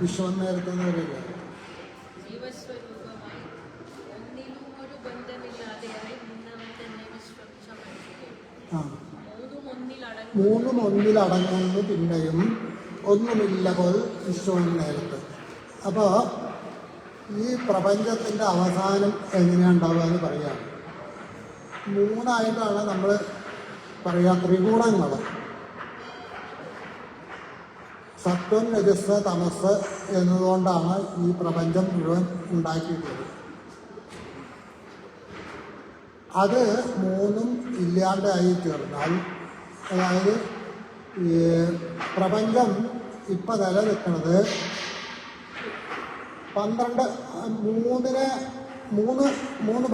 വിശ്വം നേരത്തെന്ന് വരില്ല. ജീവസ്വരൂപമായി ഒന്നിലും ഒരു ബന്ധമില്ലാതെയായി നിന്നവൻ തന്നെ വിശ്വം സമർപ്പിക്കും. ആ മൂന്നും ഒന്നിലടങ്ങുന്നു പിന്നെയും ഒന്നുമില്ല പോൽ വിശ്വം നേരത്ത്. അപ്പോൾ ഈ പ്രപഞ്ചത്തിൻ്റെ അവസാനം എങ്ങനെയാണ് ഉണ്ടാവുക എന്ന് പറയാം. മൂന്നായിട്ടാണ് നമ്മൾ പറയുക, ത്രിഗുണങ്ങൾ. സത്വം, രജസ്, തമസ് എന്നതുകൊണ്ടാണ് ഈ പ്രപഞ്ചം മുഴുവൻ ഉണ്ടാക്കിയിട്ടുള്ളത്. അത് മൂന്നും ഇല്ലാണ്ടായി തീർന്നാൽ, അതായത് ഈ പ്രപഞ്ചം ഇപ്പം നിലനിൽക്കുന്നത് 3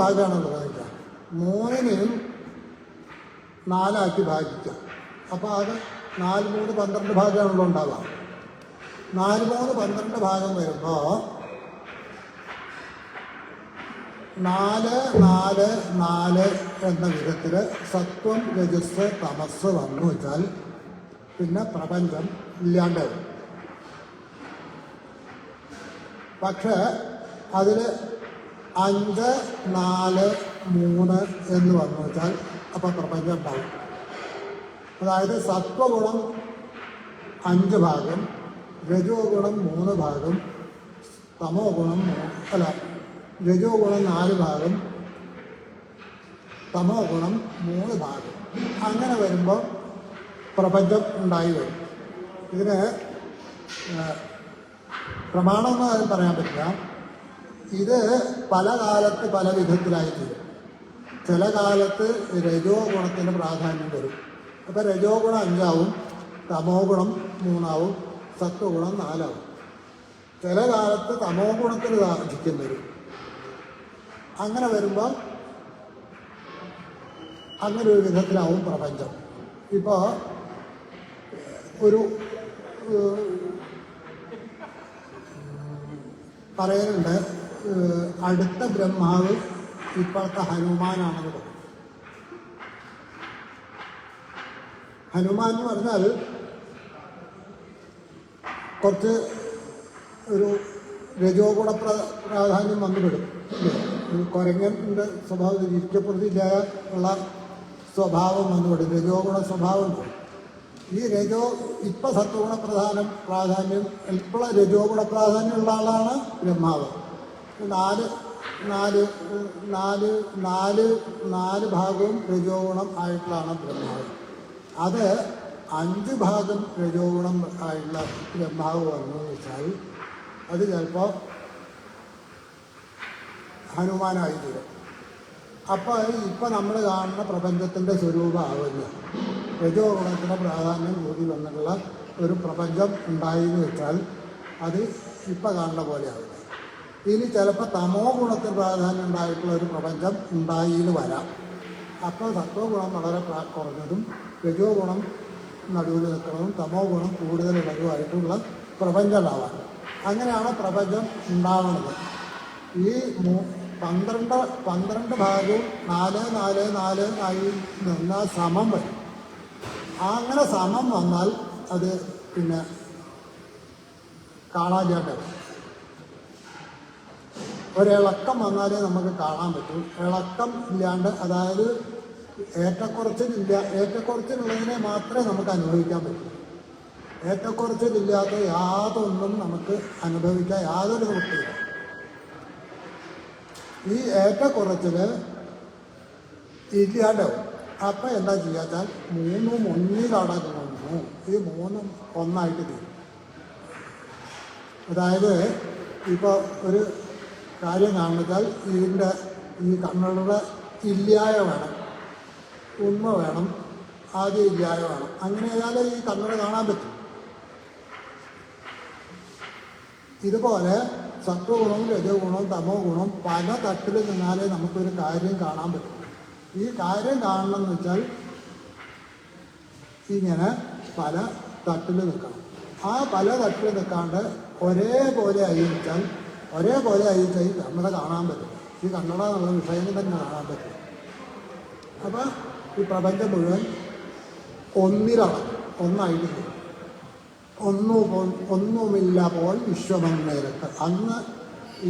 ഭാഗമാണുള്ളത്. അതിൻ്റെ 3നെയും 4 ഭാഗിക്കാം. അപ്പോൾ അത് 4 3 12 ഭാഗമാണല്ലോ ഉണ്ടാവുക. 4 3 12 ഭാഗം വരുമ്പോൾ 4 4 4 എന്ന വിധത്തിൽ സത്വം, രജസ്, തമസ് വന്നു വെച്ചാൽ പിന്നെ പ്രപഞ്ചം ഇല്ലാണ്ടാവും. പക്ഷേ അതിൽ 5 4 3 എന്ന് വന്നു വെച്ചാൽ അപ്പോൾ പ്രപഞ്ചം ഉണ്ടാവും. അതായത് സത്വഗുണം 5 ഭാഗം, രജോ ഗുണം 3 ഭാഗം, തമോ ഗുണം രജോ ഗുണം 4 ഭാഗം, തമോ ഗുണം 3 ഭാഗം. അങ്ങനെ വരുമ്പോൾ പ്രപഞ്ചം ഉണ്ടായി വരും. ഇതിന് പ്രമാണമെന്ന് പറയാൻ പറ്റില്ല. ഇത് പല കാലത്ത് പല വിധത്തിലായിത്തീരും. ചില കാലത്ത് രജോ ഗുണത്തിന് പ്രാധാന്യം വരും. അപ്പോൾ രജോ ഗുണം 5 ആവും, തമോ ഗുണം 3 ആവും, സത്വഗുണം 4 ആവും. ചില കാലത്ത് തമോ ഗുണത്തിന് ആധിക്യം വരും. അങ്ങനെ വരുമ്പോൾ അങ്ങനെ ഒരു വിധത്തിലാവും പ്രപഞ്ചം. ഇപ്പോൾ ഒരു പറയുന്നുണ്ട്, അടുത്ത ബ്രഹ്മാവ് ഇപ്പോഴത്തെ ഹനുമാനാണെന്ന് പറയും. ഹനുമാൻ എന്ന് പറഞ്ഞാൽ കുറച്ച് ഒരു രജോ ഗുണ പ്രാധാന്യം വന്നുപെടും. കുരങ്ങൻ്റെ സ്വഭാവം ഇഷ്ടപ്പെടുത്തില്ലായ ഉള്ള സ്വഭാവം വന്നുപെടും. രജോ ഗുണ സ്വഭാവം ഉണ്ട്. ഈ രജോ ഇപ്പം സത്വഗുണ പ്രാധാന്യം ഇപ്പോഴുള്ള രജോ ഗുണ പ്രാധാന്യമുള്ള ആളാണ് ബ്രഹ്മാവ്. 4 ഭാഗവും രജോ ഗുണം ആയിട്ടുള്ളതാണ് ബ്രഹ്മാവ്. അത് 5 ഭാഗം രജോ ഗുണം ആയിട്ടുള്ള ബ്രഹ്മാവ് വന്നു വെച്ചാൽ അത് ചിലപ്പോൾ ഹനുമാനായി തീരും. അപ്പോൾ ഇപ്പം നമ്മൾ കാണുന്ന പ്രപഞ്ചത്തിൻ്റെ സ്വരൂപമാവില്ല. രജോ ഗുണത്തിൻ്റെ പ്രാധാന്യം കൂടി വന്നിട്ടുള്ള ഒരു പ്രപഞ്ചം ഉണ്ടായിന്ന് വെച്ചാൽ അത് ഇപ്പം കാണുന്ന പോലെ ആവില്ല. ഇനി ചിലപ്പോൾ തമോ ഗുണത്തിന് പ്രാധാന്യം ഉണ്ടായിട്ടുള്ള ഒരു പ്രപഞ്ചം ഉണ്ടായിന്ന് വരാം. അപ്പോൾ സത്വ ഗുണം വളരെ കുറഞ്ഞതും രജോ ഗുണം നടുവിൽ നിൽക്കുന്നതും തമോ ഗുണം കൂടുതലുള്ളതുമായിട്ടുള്ള പ്രപഞ്ചം ഉണ്ടാവാം. അങ്ങനെയാണ് പ്രപഞ്ചം ഉണ്ടാവുന്നത്. ഈ 12 ഭാഗവും 4 4 4 ആയി നിന്നാൽ സമം വരും. അങ്ങനെ സമം വന്നാൽ അത് പിന്നെ കാണാൻ ചേട്ടൻ ഒരിളക്കം വന്നാലേ നമുക്ക് കാണാൻ പറ്റും. ഇളക്കം ഇല്ലാണ്ട്, അതായത് ഏറ്റക്കുറച്ചിലുള്ളതിനെ മാത്രമേ നമുക്ക് അനുഭവിക്കാൻ പറ്റൂ. ഏറ്റക്കുറച്ചിലില്ലാത്ത യാതൊന്നും നമുക്ക് അനുഭവിക്കാൻ യാതൊരു നിവൃത്തിയില്ല. ഈ ഏറ്റക്കുറച്ചിൽ ഇല്ലാണ്ടാവും. അപ്പം എന്താ ചെയ്യാച്ചാൽ 3 ഒന്നിലടങ്ങുന്നു. ഈ 3 ഒന്നായിട്ട് തീരും. അതായത് ഇപ്പോൾ ഒരു കാര്യം കാണുച്ചാൽ ഇതിൻ്റെ ഈ കണ്ണുകളുടെ ഇല്ലായ വേണം, ഉണ്മ വേണം, ആദ്യം ഇല്ലായ വേണം. അങ്ങനെ ആയാലേ ഈ കണ്ണുകൾ കാണാൻ പറ്റും. ഇതുപോലെ സത്വഗുണവും രജോ ഗുണവും തമോ ഗുണവും പല തട്ടിൽ നിന്നാലേ നമുക്കൊരു കാര്യം കാണാൻ പറ്റും. ഈ കാര്യം കാണണമെന്ന് വെച്ചാൽ ഇങ്ങനെ പല തട്ടിൽ നിൽക്കണം. ആ പല തട്ടിൽ നിൽക്കാണ്ട് ഒരേപോലെ അയച്ചാൽ ഈ കണ്ണട കാണാൻ പറ്റും. ഈ കണ്ണട എന്നുള്ള വിഷയം തന്നെ കാണാൻ പറ്റും. അപ്പം ഈ പ്രപഞ്ചം മുഴുവൻ ഒന്നിലാണ്. ഒന്നായിട്ട് ഒന്നുമില്ല പോൽ വിശ്വമന്നേരത്ത്. അന്ന്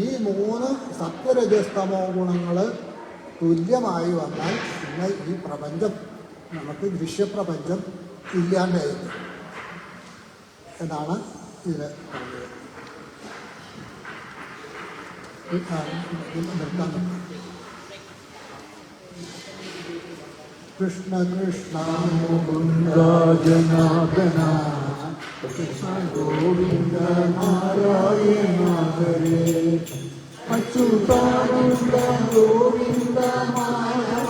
ഈ 3 സത്വരജസ്തമോ ഗുണങ്ങൾ തുല്യമായി വന്നാൽ പിന്നെ ഈ പ്രപഞ്ചം, നമുക്ക് ദൃശ്യപ്രപഞ്ചം ഇല്ലാണ്ടായിരുന്നു എന്നാണ് ഇതിൽ പറഞ്ഞത്. കൃഷ്ണ കൃഷ്ണ മുകുന്ദ ജനാർദ്ദന കൃഷ്ണ ഗോവിന്ദ നാരായണ ഹരേ അച്യുതാനന്ദ ഗോവിന്ദ മാധവ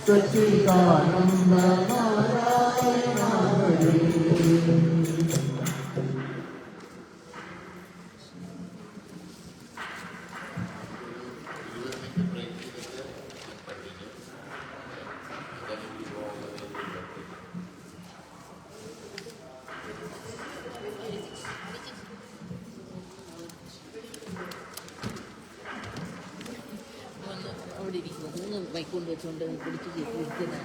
സച്ചിദാനന്ദ നാരായണ ഹരേ. അവിടെ ഇരിക്കുന്നു 3 മൈക്കൊണ്ട് വെച്ചുകൊണ്ട് പിടിച്ച് ഇരിക്കുന്നതാണ്.